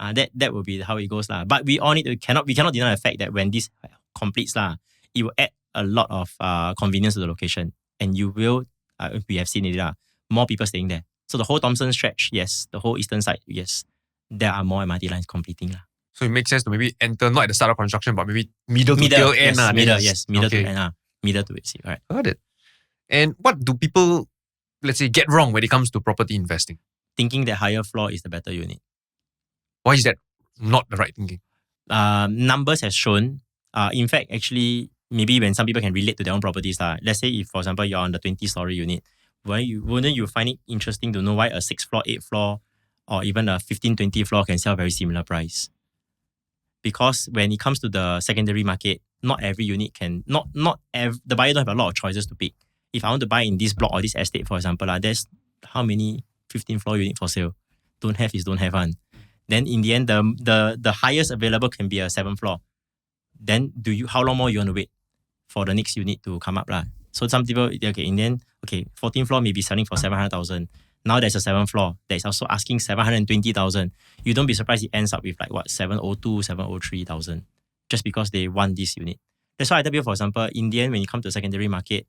That will be how it goes. But we all we cannot deny the fact that when this completes, it will add a lot of convenience to the location. And you will, we have seen it, more people staying there. So the whole Thomson stretch, yes. The whole eastern side, yes. There are more MRT lines completing. So it makes sense to maybe enter not at the start of construction, but maybe middle to tail end. Middle to end. Middle to it. Right. Got it. And what do people, let's say, get wrong when it comes to property investing? Thinking that higher floor is the better unit. Why is that not the right thinking? Numbers has shown. In fact, actually, maybe when some people can relate to their own properties, let's say if, for example, you're on the 20-story unit, wouldn't you find it interesting to know why a 6th floor, 8th floor, or even a 15, 20 floor can sell very similar price? Because when it comes to the secondary market, not every unit can, the buyer don't have a lot of choices to pick. If I want to buy in this block or this estate, for example, there's how many 15 floor unit for sale? Don't have is don't have one. Then in the end, the highest available can be a 7th floor. Then how long more you want to wait for the next unit to come up? So some people, in the end, 14th floor may be selling for 700,000. Now there's a 7th floor that is also asking 720,000. You don't be surprised it ends up with 702, 703,000 just because they want this unit. That's why I tell you, for example, in the end, when you come to the secondary market,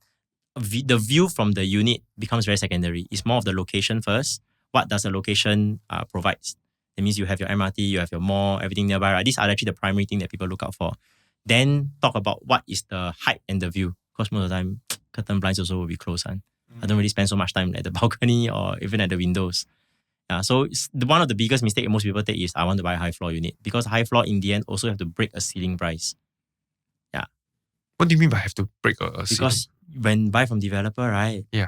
the view from the unit becomes very secondary. It's more of the location first. What does the location provides? That means you have your MRT, you have your mall, everything nearby. Right? These are actually the primary thing that people look out for. Then talk about what is the height and the view. Because most of the time, curtain blinds also will be closed. I don't really spend so much time at the balcony or even at the windows. Yeah, so one of the biggest mistake most people take is I want to buy a high floor unit, because high floor in the end also have to break a ceiling price. Yeah. What do you mean by have to break a ceiling? Because when buy from developer, right? Yeah.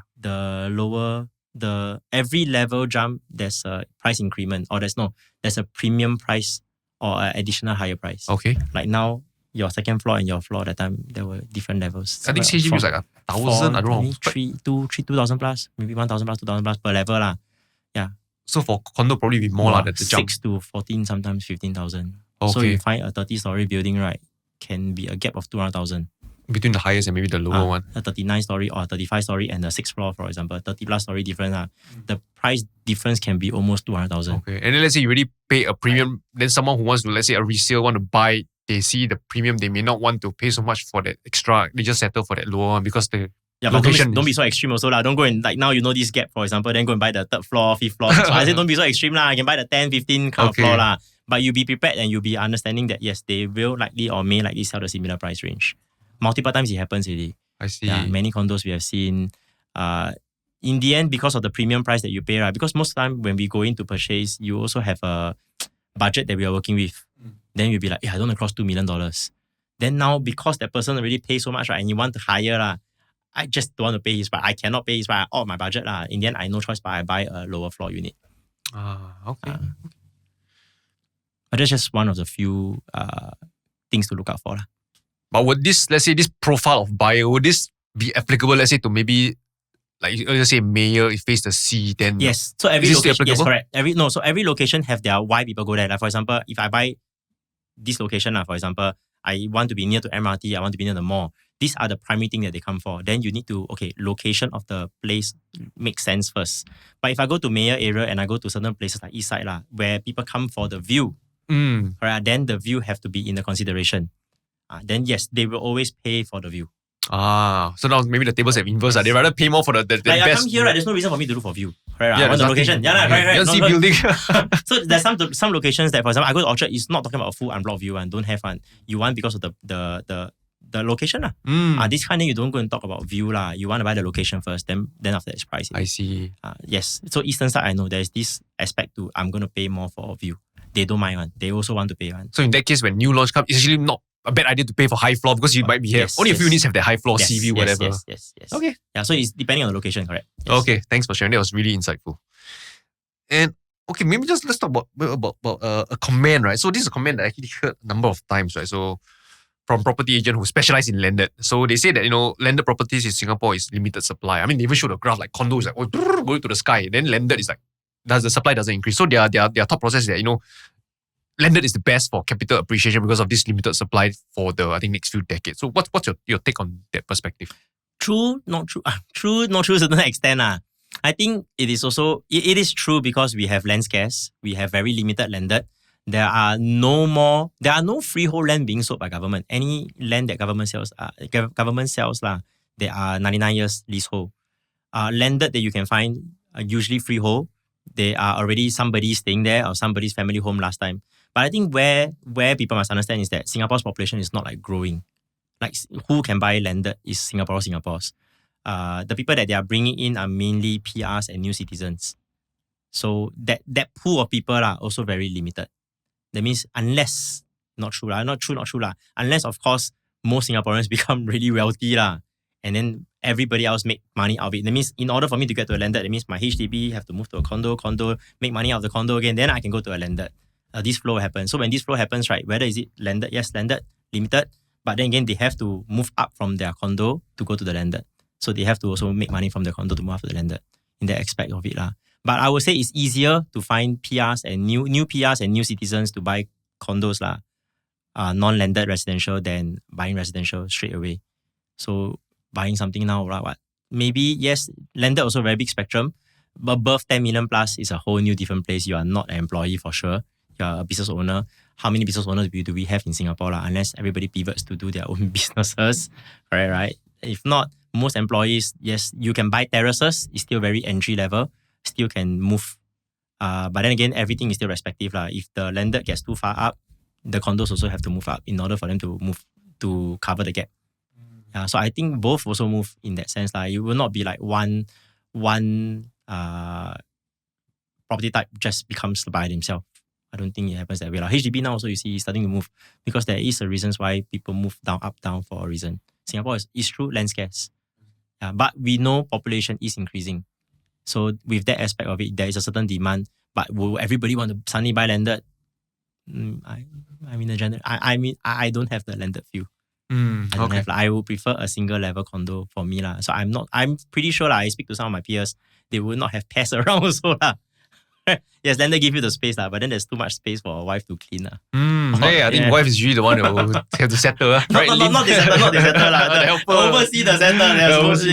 Every level jump, there's a price increment, or there's a premium price or an additional higher price. Okay. Like now, your second floor and your floor, that time there were different levels. I think CGP was like 1,000, I don't know. 2,000 plus, maybe 1,000 plus, 2,000 plus per level lah. Yeah. So for condo probably be more the jump. 6 to 14, sometimes 15,000. Okay. So you find a 30-story building, right, can be a gap of 200,000. Between the highest and maybe the lower one. A 39-story or a 35-story and the 6th floor, for example, 30 plus story difference. The price difference can be almost 200,000. Okay. And then let's say you already pay a premium, then someone who wants to, let's say a resale, want to buy, they see the premium, they may not want to pay so much for that extra. They just settle for that lower one because the location. But don't be so extreme also lah. Don't go and like now you know this gap, for example, then go and buy the 3rd floor, 5th floor. So I say don't be so extreme lah. You can buy the 10, 15 kind of floor lah. But you be prepared and you be understanding that yes, they will likely or may likely sell the similar price range. Multiple times it happens already. I see. Yeah, many condos we have seen. In the end, because of the premium price that you pay, right? Because most time when we go in to purchase, you also have a budget that we are working with. Then you'll be like, I don't want to cross $2 million. Then now, because that person already pays so much, right, and you want to hire, I just don't want to pay his price. I cannot pay his price out of my budget. In the end, I have no choice, but I buy a lower floor unit. Okay. But that's just one of the few things to look out for. But would this, let's say, this profile of buyer, would this be applicable, let's say, to maybe, like, let's say, Mayor, if face the sea, then... Yes. So every is this location, yes, applicable? correct. So every location have their why people go there. Like, for example, if I buy this location, for example, I want to be near to MRT, I want to be near the mall. These are the primary thing that they come for. Then you need to, location of the place makes sense first. But if I go to Mayor area and I go to certain places like East Side, where people come for the view, right, then the view have to be in the consideration. Then yes, they will always pay for the view. So now maybe the tables have inverse. They rather pay more for the like best. I come here, right, there's no reason for me to look for view. Right, Yeah, I want the location. Yeah, right. You don't see building. So there's some locations that, for example, I go to Orchard, it's not talking about a full unblocked view and don't have one. You want because of the location. This kind of you don't go and talk about view. You want to buy the location first, then after that it's pricing. I see. Yes. So Eastern side, I know there's this aspect to I'm going to pay more for a view. They don't mind one. They also want to pay one. So in that case, when new launch comes, it's actually not a bad idea to pay for high floor because you might be here. Only a few units have the high floor, sea view, whatever. Yes. Okay. Yeah, so it's depending on the location, correct? Yes. Okay, thanks for sharing. That was really insightful. And okay, maybe just let's talk about a comment, right? So this is a comment that I actually heard a number of times, right? So from property agent who specialize in landed. So they say that, landed properties in Singapore is limited supply. I mean, they even showed a graph like condos like going to the sky. Then landed is like, the supply doesn't increase. So their thought process is that, landed is the best for capital appreciation because of this limited supply for the, I think, next few decades. So what's your take on that perspective? True, not true. True, not true to a certain extent. I think it is also, it is true because we have land scarce. We have very limited landed. There are no freehold land being sold by government. Any land that government sells, they are 99 years leasehold. Landed that you can find are usually freehold. They are already somebody staying there or somebody's family home last time. But I think where people must understand is that Singapore's population is not like growing. Like who can buy landed is Singapore's. The people that they are bringing in are mainly PRs and new citizens. So that pool of people are also very limited. That means unless, unless of course most Singaporeans become really wealthy and then everybody else make money out of it. That means in order for me to get to a landed, that means my HDB have to move to a condo, make money out of the condo again, then I can go to a landed. This flow happens. So when this flow happens, right, whether is it landed, yes, landed, limited, but then again, they have to move up from their condo to go to the landed. So they have to also make money from the condo to move up to the landed in that aspect of it. But I would say it's easier to find PRs and new PRs and new citizens to buy condos, non-landed residential than buying residential straight away. So buying something now, what? Maybe, yes, landed also very big spectrum, but above 10 million plus is a whole new different place. You are not an employee for sure. You're a business owner. How many business owners do we have in Singapore? Unless everybody pivots to do their own businesses, right? If not, most employees, yes, you can buy terraces. It's still very entry level. Still can move. But then again, everything is still respective. If the landed gets too far up, the condos also have to move up in order for them to move to cover the gap. So I think both also move in that sense. You will not be like one property type just becomes by themselves. I don't think it happens that way. Like HDB now also you see is starting to move because there is a reasons why people move down, up, down for a reason. Singapore is true land scarce. Yeah, but we know population is increasing. So with that aspect of it, there is a certain demand. But will everybody want to suddenly buy landed? I don't have the landed view. I don't have. I would prefer a single level condo for me lah. So I'm pretty sure lah. I speak to some of my peers, they will not have pests around also lah. Yes, landed give you the space lah, but then there's too much space for a wife to clean lah. I think wife is usually the one who have to settle. Right? Not the setter lah. The helper. Oversee the setter.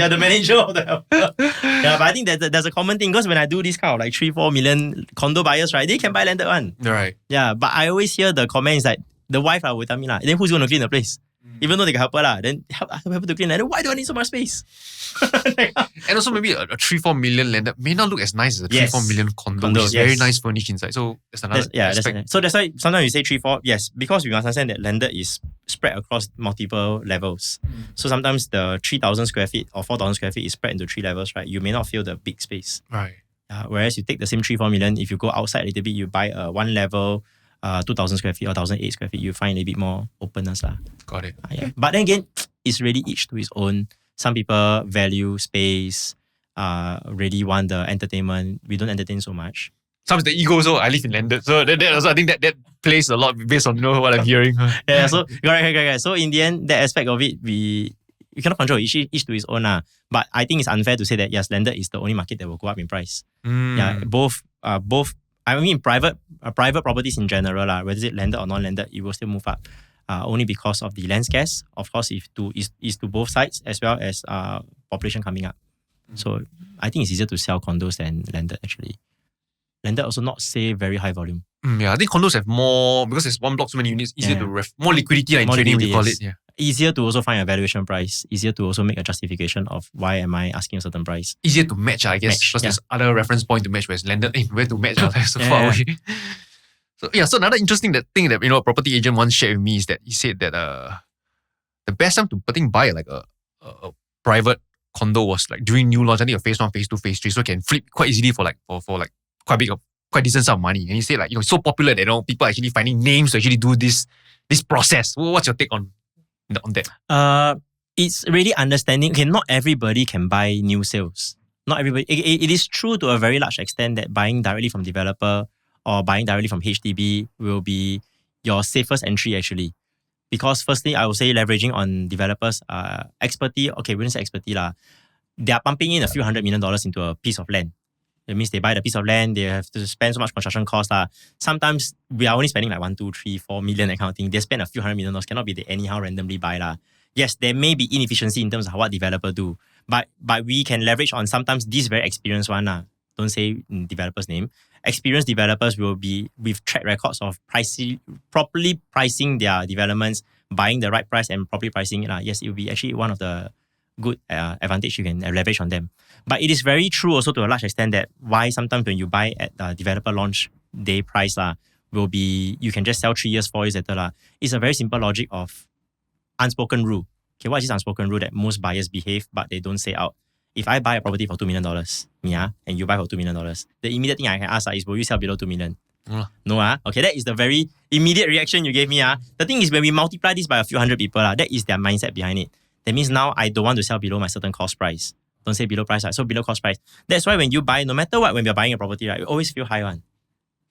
The manager of the helper. Yeah, but I think there's a common thing because when I do this kind of like 3-4 million condo buyers, right, they can buy landed one. Right. Yeah, but I always hear the comments like the wife will tell me lah, then who's going to clean the place? Even though they can help her lah, then help her to clean. Then why do I need so much space? And also maybe a 3-4 million landed may not look as nice as a 3-4 million condo, which is very nice furnished inside. So that's another aspect. So that's why sometimes you say 3-4. Yes, because we must understand that landed is spread across multiple levels. So sometimes the 3,000 square feet or 4,000 square feet is spread into 3 levels, right? You may not feel the big space. Right. Whereas you take the same 3-4 million, if you go outside a little bit, you buy a 1 level 2,000 square feet or 1,008 square feet, you find a bit more openness lah. Got it. Yeah. But then again, it's really each to his own. Some people value space, really want the entertainment. We don't entertain so much. Sometimes the ego also, I live in landed. So that also, I think that plays a lot based on what I'm hearing. Yeah, so correct. So in the end, that aspect of it, we cannot control each to his own. But I think it's unfair to say that yes, landed is the only market that will go up in price. Yeah, both. I mean, private properties in general, whether it's landed or non-landed, it will still move up. Only because of the land scarce, of course, is to both sides as well as population coming up. So I think it's easier to sell condos than landed actually. Landed also not say very high volume. Yeah, I think condos have more because there's one block, so many units, easier to more liquidity in trading, we call it. Yeah. Easier to also find a valuation price. Easier to also make a justification of why am I asking a certain price. Easier to match, I guess, because there's other reference point to match. Whereas landed, where to match? So far away. So another interesting thing that a property agent once shared with me is that he said that the best time to buy like a private condo was like during new launch. I think a phase 1, phase 2, phase 3, so it can flip quite easily for quite decent sum of money. And he said it's so popular that people are actually finding names to actually do this process. What's your take on that? It's really understanding. Okay, not everybody can buy new sales. Not everybody. It is true to a very large extent that buying directly from developer or buying directly from HDB will be your safest entry actually. Because firstly, I would say leveraging on developers' expertise. Okay, we don't say expertise lah. They are pumping in a few $100 million into a piece of land. It means they buy the piece of land, they have to spend so much construction cost. Sometimes we are only spending like 1, 2, 3, 4 million that kind of thing. They spend a few $100 million. Cannot be they anyhow randomly buy. Yes, there may be inefficiency in terms of what developer do. But we can leverage on sometimes these very experienced one. Don't say developer's name. Experienced developers will be with track records of properly pricing their developments, buying the right price and properly pricing it. Yes, it will be actually one of the good advantage you can leverage on them. But it is very true also to a large extent that why sometimes when you buy at the developer launch day price will be, you can just sell 3 years, 4 years later. It's a very simple logic of unspoken rule. Okay, what is this unspoken rule that most buyers behave but they don't say out? If I buy a property for $2 million, and you buy for $2 million, the immediate thing I can ask is, will you sell below $2 million? No. Okay, that is the very immediate reaction you gave me. The thing is, when we multiply this by a few hundred people, that is their mindset behind it. That means now I don't want to sell below my certain cost price. Don't say below price, so below cost price. That's why when you buy, no matter what, when we're buying a property, you always feel high one.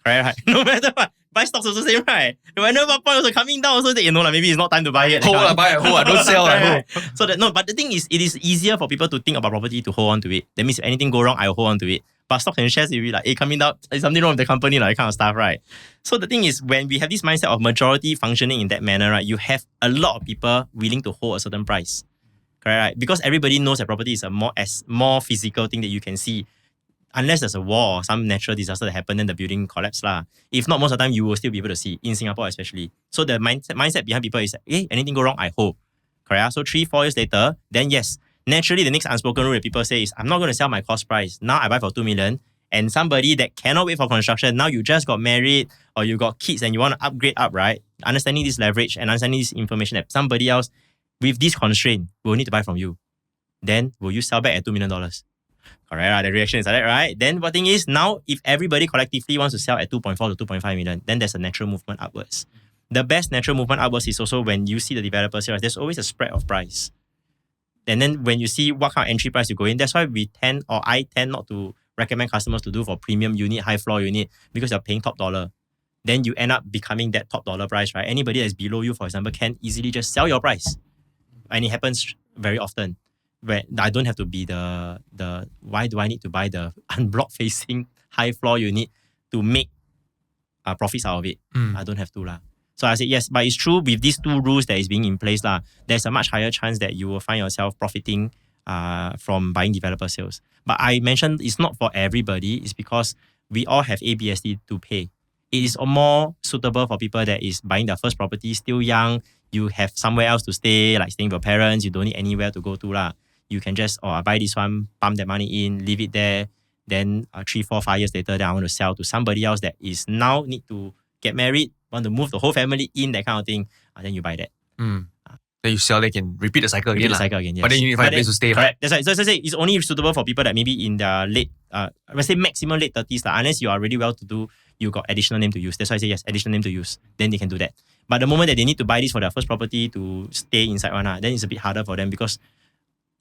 Correct, right? No matter what. Buy stocks also same, right? When one point also coming down, also that maybe it's not time to buy yet. Buy it, don't sell. Right. So but the thing is, it is easier for people to think about property to hold on to it. That means if anything go wrong, I will hold on to it. But stocks and shares, you'll be like, coming down, there's something wrong with the company, that kind of stuff, right? So the thing is, when we have this mindset of majority functioning in that manner, right, you have a lot of people willing to hold a certain price. Correct, right? Because everybody knows that property is a more physical thing that you can see. Unless there's a war or some natural disaster that happened, then the building collapse. If not, most of the time, you will still be able to see, in Singapore especially. So the mindset behind people is, anything go wrong, I hold. Correct? So 3-4 years later, then yes, naturally the next unspoken rule that people say is, I'm not going to sell my cost price. Now I buy for 2 million. And somebody that cannot wait for construction, now you just got married or you got kids and you want to upgrade up, right? Understanding this leverage and understanding this information that somebody else with this constraint will need to buy from you. Then will you sell back at $2 million? Correct, the reaction is like that, right? Then what thing is, now if everybody collectively wants to sell at 2.4 to 2.5 million, then there's a natural movement upwards. The best natural movement upwards is also when you see the developers here, there's always a spread of price. And then when you see what kind of entry price you go in, that's why I tend not to recommend customers to do for premium unit, high floor unit, because you're paying top dollar. Then you end up becoming that top dollar price, right? Anybody that's below you, for example, can easily just sell your price. And it happens very often. Where I don't have to be the why do I need to buy the unblock facing high floor unit to make profits out of it? I don't have to lah. So I said yes, but it's true with these two rules that is being in place lah. There's a much higher chance that you will find yourself profiting from buying developer sales. But I mentioned it's not for everybody. It's because we all have ABSD to pay. It is more suitable for people that is buying their first property, still young. You have somewhere else to stay, like staying with your parents. You don't need anywhere to go to lah. You can just, I buy this one, pump that money in, leave it there. Then 3, 4, 5 years later, then I want to sell to somebody else that is now need to get married, want to move the whole family in, that kind of thing. Then you buy that. Then you sell, they can repeat the cycle again. Yes. But then you need to find a place to stay. Correct. That's right. So as I say, it's only suitable for people that maybe in their late, let's say maximum late 30s. Unless you are really well to do, you got additional name to use. That's why I say yes, additional name to use. Then they can do that. But the moment that they need to buy this for their first property to stay inside one, then it's a bit harder for them because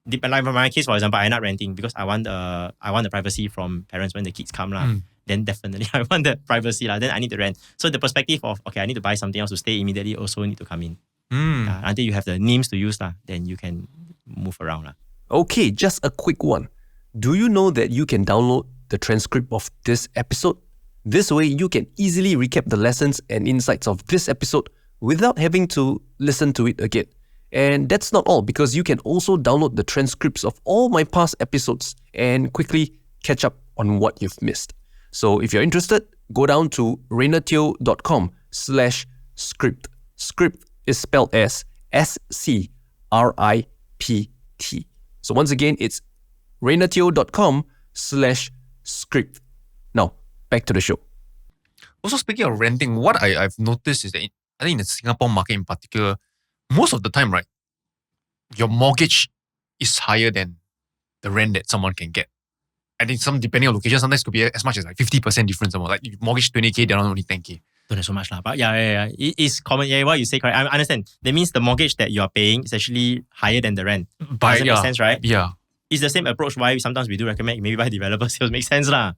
like for my case, for example, I end up renting because I want the privacy from parents when the kids come lah. Then definitely I want the privacy lah. Then I need to rent. So the perspective of I need to buy something else to stay immediately also need to come in. Until you have the names to use lah, then you can move around lah. Okay, just a quick one. Do you know that you can download the transcript of this episode? This way, you can easily recap the lessons and insights of this episode without having to listen to it again. And that's not all, because you can also download the transcripts of all my past episodes and quickly catch up on what you've missed. So if you're interested, go down to raynerteo.com/script. Script is spelled as SCRIPT. So once again, it's raynerteo.com/script. Now, back to the show. Also, speaking of renting, what I've noticed is that I think in the Singapore market in particular, most of the time, right, your mortgage is higher than the rent that someone can get. I think depending on location, sometimes it could be as much as like 50% difference. Like you mortgage 20K, they're not only 10K. Don't have so much lah. But yeah. It is common. Yeah, what you say correct. I understand. That means the mortgage that you're paying is actually higher than the rent. Doesn't make sense, right? Yeah. It's the same approach why sometimes we do recommend maybe buy developer sales. Makes sense lah.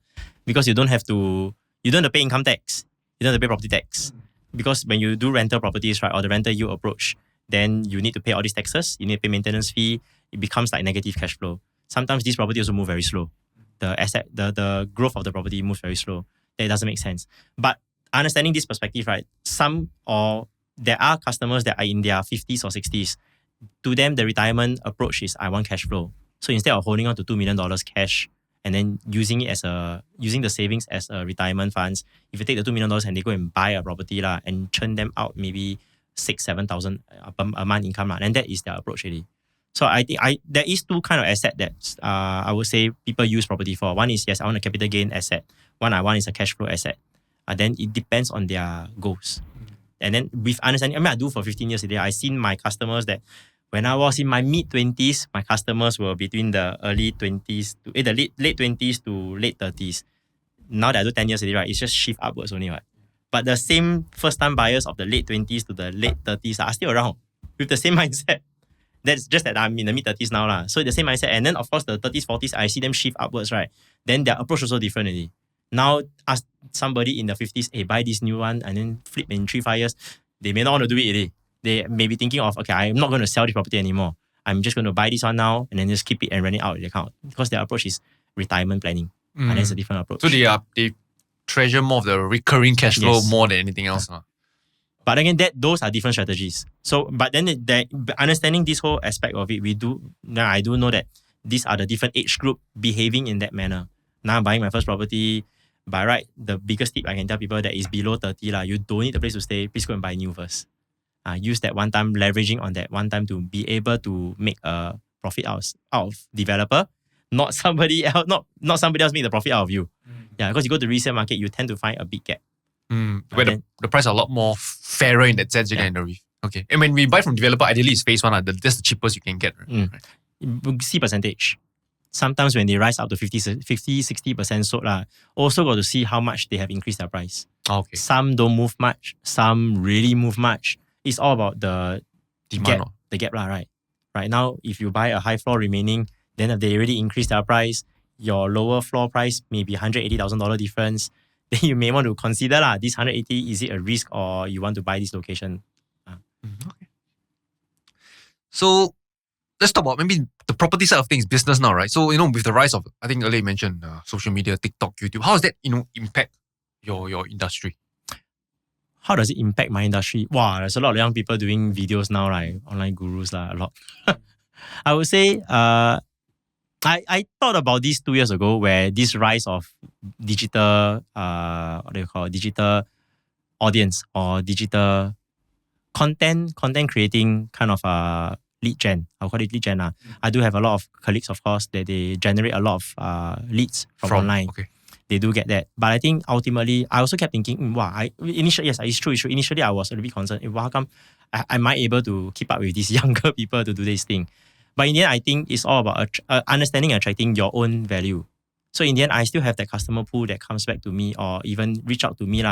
Because you don't have to pay income tax. You don't have to pay property tax. Because when you do rental properties, right, or the rental you approach, then you need to pay all these taxes. You need to pay maintenance fee. It becomes like negative cash flow. Sometimes these properties also move very slow. The growth of the property moves very slow. That doesn't make sense. But understanding this perspective, right, there are customers that are in their 50s or 60s. To them, the retirement approach is I want cash flow. So instead of holding on to $2 million cash and then using the savings as a retirement funds, if you take the $2 million and they go and buy a property lah and churn them out maybe 6,000-7,000 a month income lah, and that is their approach really. So I think there is two kind of asset that I would say people use property for. One is yes, I want a capital gain asset. One I want is a cash flow asset. Then it depends on their goals. And then with understanding, I do for 15 years today. I've seen my customers that when I was in my mid-20s, my customers were between the early 20s to the late 20s to late 30s. Now that I do 10 years today, right, it's just shift upwards only, right? But the same first-time buyers of the late 20s to the late 30s are still around with the same mindset. That's just that I'm in the mid-30s now lah. So the same mindset. And then of course the 30s, 40s, I see them shift upwards, right? Then their approach also different already. Now ask somebody in the 50s, hey, buy this new one and then flip in 3-5 years. They may not want to do it already. They may be thinking of, okay, I'm not going to sell this property anymore. I'm just going to buy this one now and then just keep it and rent it out of the account. Because their approach is retirement planning. And that's a different approach. So they treasure more of the recurring cash flow more than anything else. But again, those are different strategies. So, but then understanding this whole aspect of it, I do know that these are the different age group behaving in that manner. Now I'm buying my first property. By right, the biggest tip I can tell people that is below 30 lah, you don't need a place to stay. Please go and buy new first. Use that one time, leveraging on that one time to be able to make a profit out of developer, not somebody else, not somebody else make the profit out of you. Yeah, because you go to resale market, you tend to find a big gap. Where the price are a lot more fairer in that sense. Okay. And when we buy from developer, ideally it's phase one. That's the cheapest you can get. Right? C percentage. sometimes when they rise up to 50-60% sold, also got to see how much they have increased their price. Okay. Some don't move much, some really move much. It's all about the Demand. gap, the gap, right? Right now, if you buy a high floor remaining, then if they already increased their price, your lower floor price may be $180,000 difference. Then you may want to consider this 180, is it a risk or you want to buy this location? Okay. So let's talk about maybe the property side of things, business now, right? So, with the rise of, I think earlier you mentioned social media, TikTok, YouTube, how does that, impact your industry? How does it impact my industry? Wow, there's a lot of young people doing videos now, right? Online gurus, a lot. I would say, I thought about this 2 years ago, where this rise of digital, digital audience or digital content creating kind of lead gen. I'll call it lead gen. I do have a lot of colleagues, of course, that they generate a lot of leads from online. Okay. They do get that. But I think ultimately, I also kept thinking, initially, yes, it's true. Initially, I was a little bit concerned. How come I might able to keep up with these younger people to do this thing? But in the end, I think it's all about understanding and attracting your own value. So in the end, I still have that customer pool that comes back to me or even reach out to me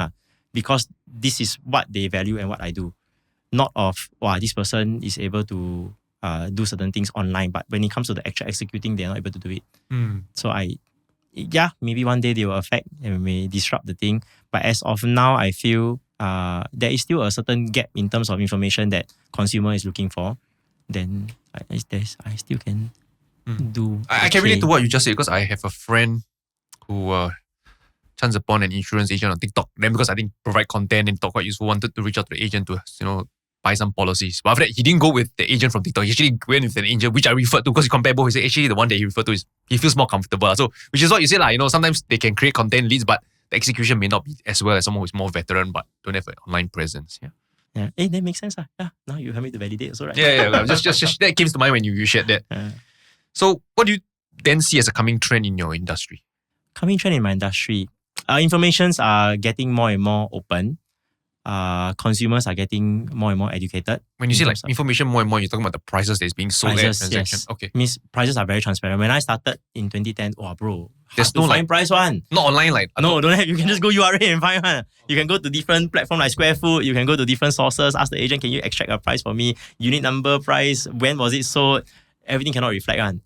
because this is what they value and what I do. Not of, this person is able to do certain things online, but when it comes to the actual executing, they're not able to do it. So maybe one day they will affect and may disrupt the thing. But as of now, I feel there is still a certain gap in terms of information that consumer is looking for. Then I still can do. I can relate to what you just said because I have a friend who chanced upon an insurance agent on TikTok. Then because I think provide content and talk quite useful, wanted to reach out to the agent to buy some policies. But after that, he didn't go with the agent from TikTok. He actually went with an agent, which I referred to because he compared both. He said actually the one that he referred to he feels more comfortable. So which is what you said, sometimes they can create content leads, but the execution may not be as well as someone who's more veteran but don't have an online presence. Yeah. Hey, that makes sense. Yeah. Now you help me to validate also, right? Yeah. Just that came to mind when you shared that. So what do you then see as a coming trend in your industry? Coming trend in my industry, informations are getting more and more open. Consumers are getting more and more educated. When you say information more and more, you're talking about the prices that's being sold at transaction. Yes. Okay. Means prices are very transparent. When I started in 2010, there's no find price one. Not online No, don't have. You can just go URL and find one. You can go to different platforms like Square Food. You can go to different sources. Ask the agent, can you extract a price for me? Unit number, price, when was it sold? Everything cannot reflect one.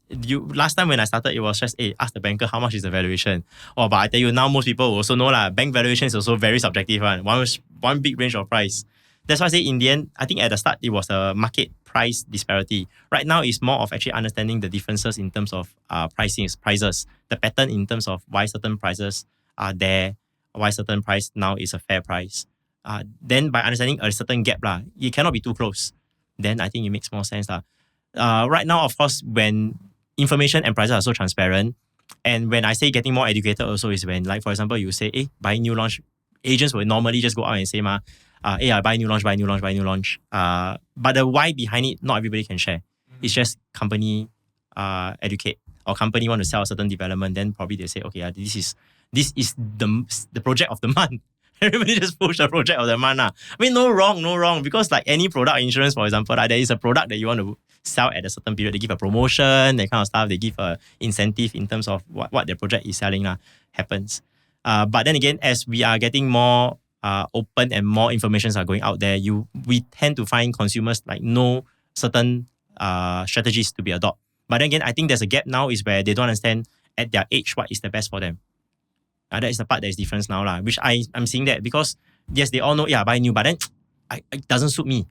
Last time when I started, it was just, ask the banker how much is the valuation. But I tell you now, most people also know bank valuation is also very subjective one. One big range of price. That's why I say in the end, I think at the start it was a market price disparity. Right now it's more of actually understanding the differences in terms of prices, the pattern in terms of why certain prices are there, why certain price now is a fair price. Then by understanding a certain gap, it cannot be too close. Then I think it makes more sense. Right now, of course, when information and prices are so transparent, and when I say getting more educated also is when, like for example, you say, buying new launch, agents will normally just go out and say, I buy new launch. But the why behind it, not everybody can share. It's just company educate or company want to sell a certain development, then probably they say, okay, this is the project of the month. Everybody just push the project of the month. I mean, no wrong. Because like any product insurance, for example, there is a product that you want to sell at a certain period. They give a promotion, that kind of stuff. They give a incentive in terms of what their project is selling happens. But then again, as we are getting more open and more informations are going out there, we tend to find consumers know certain strategies to be adopted. But then again, I think there's a gap now is where they don't understand at their age what is the best for them. That is the part that is different now, which I'm seeing that because yes, they all know, buy new, but then it doesn't suit me.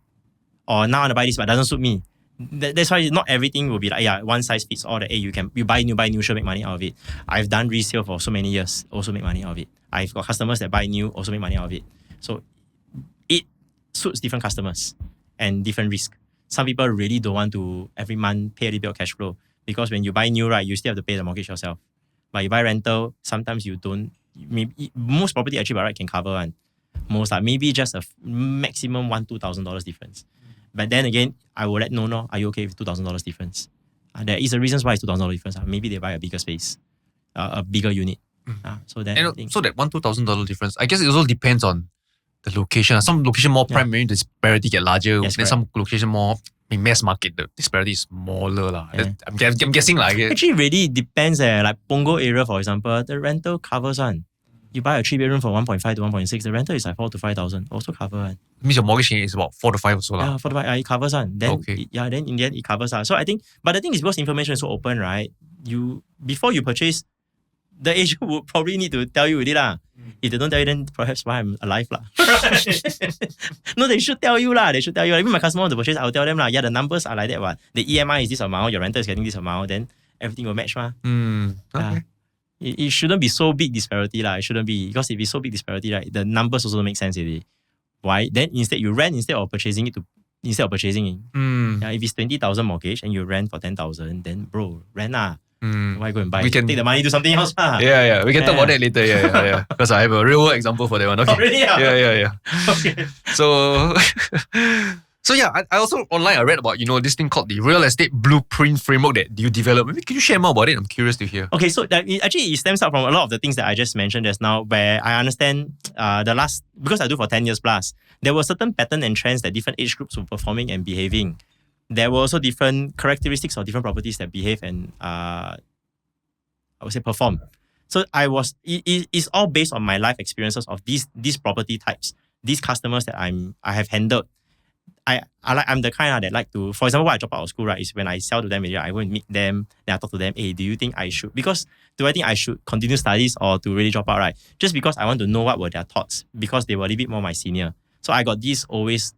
Or now I want to buy this, but it doesn't suit me. That's why not everything will be like, one size fits all. That you buy new, sure make money out of it. I've done resale for so many years, also make money out of it. I've got customers that buy new, also make money out of it. So it suits different customers and different risk. Some people really don't want to every month pay a little bit of cash flow because when you buy new, you still have to pay the mortgage yourself. But you buy rental, sometimes you don't. Maybe most property actually by right can cover one. Most maybe just a maximum $1,000-$2,000 difference. But then again, I will let know. Are you okay with $2,000 difference? There is a reason why it's $2,000 difference. Maybe they buy a bigger space, a bigger unit. So that $1,000-$2,000 difference. I guess it also depends on the location. Some location more prime, maybe the disparity get larger. Yes, then some location more in mass market, the disparity is smaller. Yeah. I'm guessing. Actually, really depends. Like Punggol area, for example, the rental covers one. You buy a 3-bedroom for 1.5 to 1.6, the rental is like 4 to 5,000. Also cover one. Means your mortgage is about 4 to 5 or so. Yeah, 4 to 5, it covers one. Then, Okay. then in the end, it covers. So I think, but the thing is because information is so open, right? Before you purchase, the agent would probably need to tell you with it. If they don't tell you, then perhaps why I'm alive. No, they should tell you. They should tell you. Even my customer want to purchase, I'll tell them. Yeah, the numbers are like that. What? The EMI is this amount, your rental is getting this amount, then everything will match. Okay. Yeah. It shouldn't be so big disparity. It shouldn't be. Because if it's so big disparity, right, the numbers also don't make sense already. Why? Then instead you rent instead of purchasing it. Yeah, if it's 20,000 mortgage and you rent for 10,000, then bro, rent Why go and buy? We can take the money, do something else. Yeah. We can talk about that later. Yeah. Because I have a real world example for that one. Okay. Oh, really? Yeah. Okay. So yeah, I also online I read about this thing called the real estate blueprint framework that you developed. Maybe can you share more about it? I'm curious to hear. Okay, so it stems out from a lot of the things that I just mentioned just now, where I understand because I do for 10 years plus, there were certain pattern and trends that different age groups were performing and behaving. There were also different characteristics of different properties that behave and I would say perform. So it's all based on my life experiences of these property types, these customers that I have handled. I'm the kind that like to, for example, why I drop out of school, right, is when I sell to them, I go and meet them, then I talk to them, hey, do you think I should, do I think I should continue studies or to really drop out, right? Just because I want to know what were their thoughts, because they were a little bit more my senior. So I got this always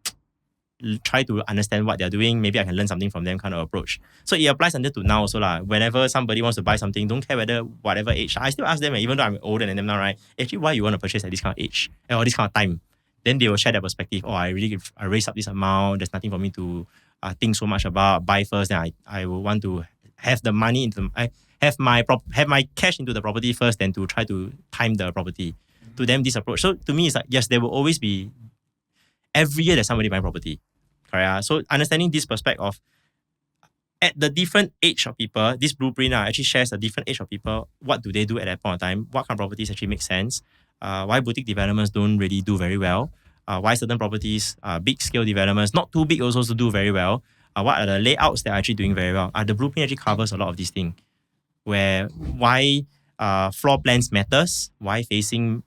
try to understand what they're doing, maybe I can learn something from them kind of approach. So it applies until to now also. Whenever somebody wants to buy something, don't care whatever age, I still ask them, even though I'm older than them now, right, actually why you want to purchase at this kind of age or this kind of time? Then they will share their perspective. Oh, I raised up this amount. There's nothing for me to think so much about. Buy first, then I will want to have the money have my cash into the property first, then to try to time the property. To them, this approach. So to me, it's like yes, there will always be every year there's somebody buying property. Correct. So understanding this perspective of at the different age of people, this blueprint actually shares a different age of people. What do they do at that point of time? What kind of properties actually make sense? Why boutique developments don't really do very well? Why certain properties, big scale developments, not too big also to do very well? What are the layouts that are actually doing very well? The blueprint actually covers a lot of these things. Why floor plans matters? Why facing,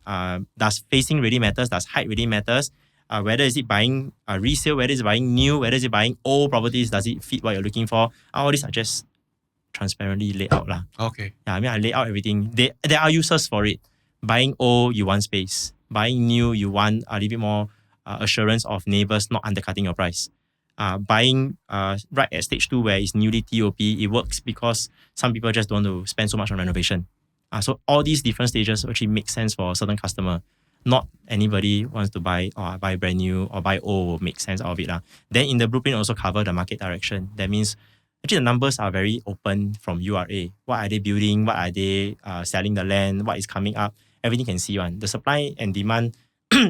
does facing really matters? Does height really matters? Whether is it buying resale, whether is it buying new, whether is it buying old properties, does it fit what you're looking for? All these are just transparently laid out. Okay. Yeah, I lay out everything. There are uses for it. Buying old, you want space. Buying new, you want a little bit more assurance of neighbors not undercutting your price. Buying right at stage 2 where it's newly TOP, it works because some people just don't want to spend so much on renovation. So all these different stages actually make sense for a certain customer. Not anybody wants to buy brand new or buy old will make sense out of it. Then in the blueprint also cover the market direction. That means actually the numbers are very open from URA. What are they building? What are they selling the land? What is coming up? Everything can see one. The supply and demand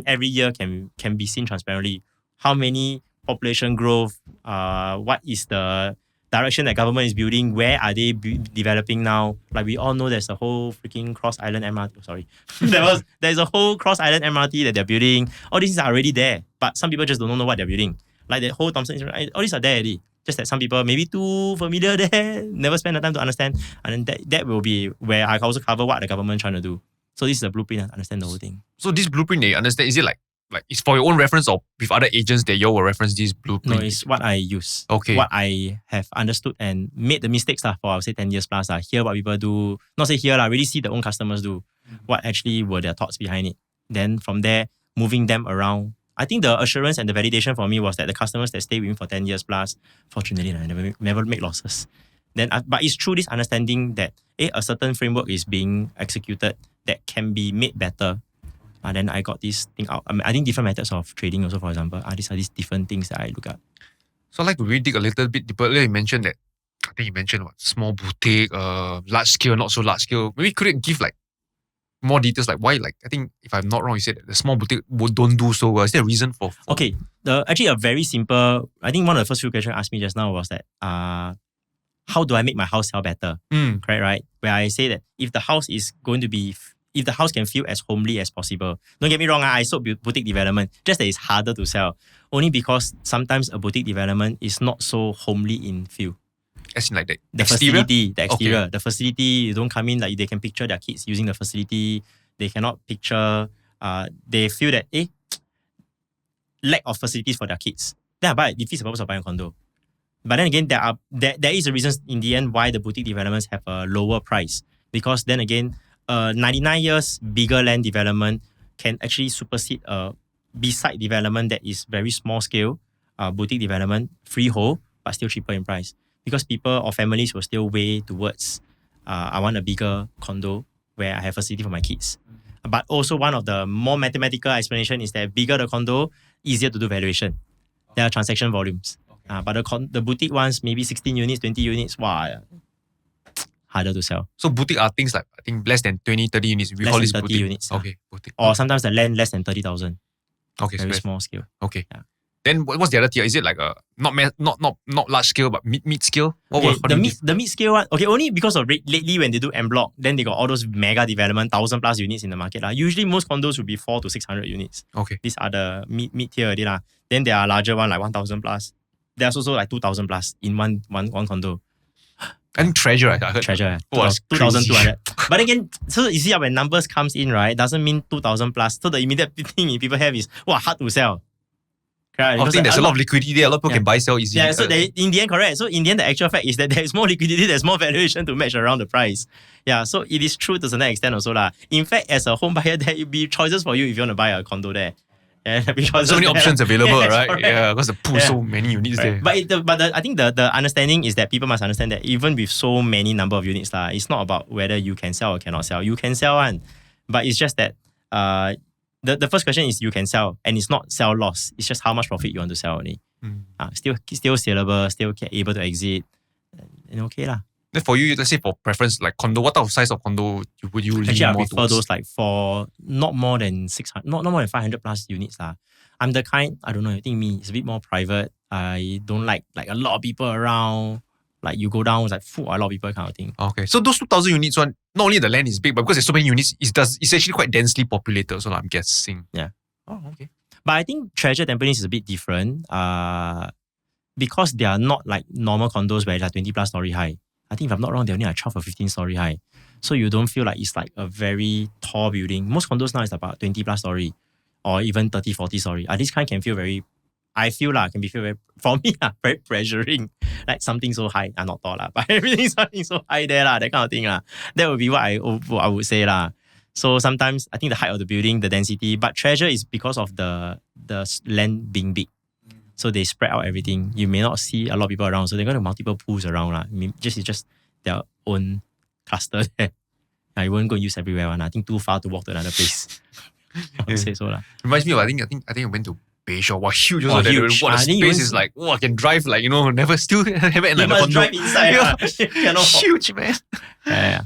every year can be seen transparently. How many population growth? What is the direction that government is building? Where are they developing now? Like we all know there's a whole freaking cross island MRT. Oh, sorry. There's a whole cross island MRT that they're building. All these are already there. But some people just don't know what they're building. Like the whole Thompson, all these are there already. Just that some people maybe too familiar there, never spend the time to understand. And then that will be where I also cover what the government trying to do. So this is a blueprint to understand the whole thing. So this blueprint, they understand, is it like it's for your own reference or with other agents that you will reference this blueprint? No, it's what I use. Okay. What I have understood and made the mistakes for, I would say, 10 years plus. Hear what people do. Not say hear, really see their own customers do. What actually were their thoughts behind it. Then from there, moving them around. I think the assurance and the validation for me was that the customers that stay with me for 10 years plus, fortunately, I never make losses. Then, but it's through this understanding that a certain framework is being executed that can be made better. And then I got this thing out. I think different methods of trading also, for example, these are these different things that I look at. So I'd like to really dig a little bit deeper. Earlier you mentioned that, I think you mentioned small boutique, large scale, not so large scale. Maybe could it give more details, why, I think if I'm not wrong, you said that the small boutique don't do so well. Is there a reason for? Okay, actually a very simple, I think one of the first few questions asked me just now was that, how do I make my house sell better? Correct, right? Where I say that if the house can feel as homely as possible. Don't get me wrong, I sold boutique development, just that it's harder to sell. Only because sometimes a boutique development is not so homely in feel. As in like the Facility, exterior? the exterior, Okay. the facility, you don't come in like they can picture their kids using the facility. They cannot picture, they feel that, lack of facilities for their kids. Then I buy, it defeats the purpose of buying a condo. But then again, there is a reason in the end why the boutique developments have a lower price. Because then again, 99 years bigger land development can actually supersede a beside development that is very small scale, boutique development, freehold, but still cheaper in price. Because people or families will still weigh towards, I want a bigger condo where I have facility for my kids. But also one of the more mathematical explanation is that bigger the condo, easier to do valuation. There are transaction volumes. But the boutique ones, maybe 16 units, 20 units, harder to sell. So boutique are things like, I think less than 20, 30 units. We Less call than this 30 boutique. units. Okay, boutique. Or sometimes the land less than 30,000. Okay, Very so small scale. okay. Yeah. Then what's the other tier? Is it like a not large scale but mid scale? Okay, the mid scale one. Okay, only because of lately when they do en bloc, then they got all those mega development, 1,000 plus units in the market. Usually most condos will be 400 to 600 units. Okay. These are the mid tier already. Then there are larger one like 1,000 plus. There's also like 2,000 plus in one condo. I think Treasure, I heard. Treasure, Oh, that's 2,200. But again, so you see when numbers comes in, right, doesn't mean 2,000 plus. So the immediate thing people have is, hard to sell. Correct? I think there's a lot of liquidity there. A lot of people can buy, sell easily. Yeah, so in the end, correct. So in the end, the actual fact is that there is more liquidity, there's more valuation to match around the price. Yeah, so it is true to a certain extent also. In fact, as a home buyer, there will be choices for you if you want to buy a condo there. Yeah, so many options available, Yes, right? correct. Yeah, because the pool so many units there. But I think the understanding is that people must understand that even with so many number of units, it's not about whether you can sell or cannot sell. You can sell one, but it's just that the first question is you can sell, and it's not sell loss. It's just how much profit you want to sell only. Still sellable, still able to exit, and okay lah. Then for you, let's say for preference, like condo, what type of size of condo would you lean Actually, I more prefer towards? those like for not more than 600, not more than 500 plus units lah. I'm the kind, I don't know, I think me, it's a bit more private. I don't like a lot of people around. Like you go down, it's like a lot of people kind of thing. Okay, so those 2,000 units one, not only the land is big, but because there's so many units, it's actually quite densely populated. So I'm guessing. Yeah. Oh, okay. But I think Treasure Tampines is a bit different. Because they are not like normal condos where it's like 20 plus story high. I think if I'm not wrong, they're only like 12 or 15 story high. So you don't feel like it's like a very tall building. Most condos now is about 20 plus story or even 30, 40 story. This kind can feel very, I feel can feel very, for me, very pressuring. Like something so high, not tall but everything something so high there, that kind of thing. That would be what I would say. So sometimes I think the height of the building, the density, but Treasure is because of the land being big. So they spread out everything. You may not see a lot of people around. So they've got multiple pools around. I mean, it's just their own cluster there. You won't go use everywhere. I think too far to walk to another place. I would say so. Reminds me of, I think I went to Bayshore. Wow, huge. Oh, Huge. huge. What the space is like, I can drive never still have it in You like must the condo. drive inside. You cannot walk. Huge, man. Yeah.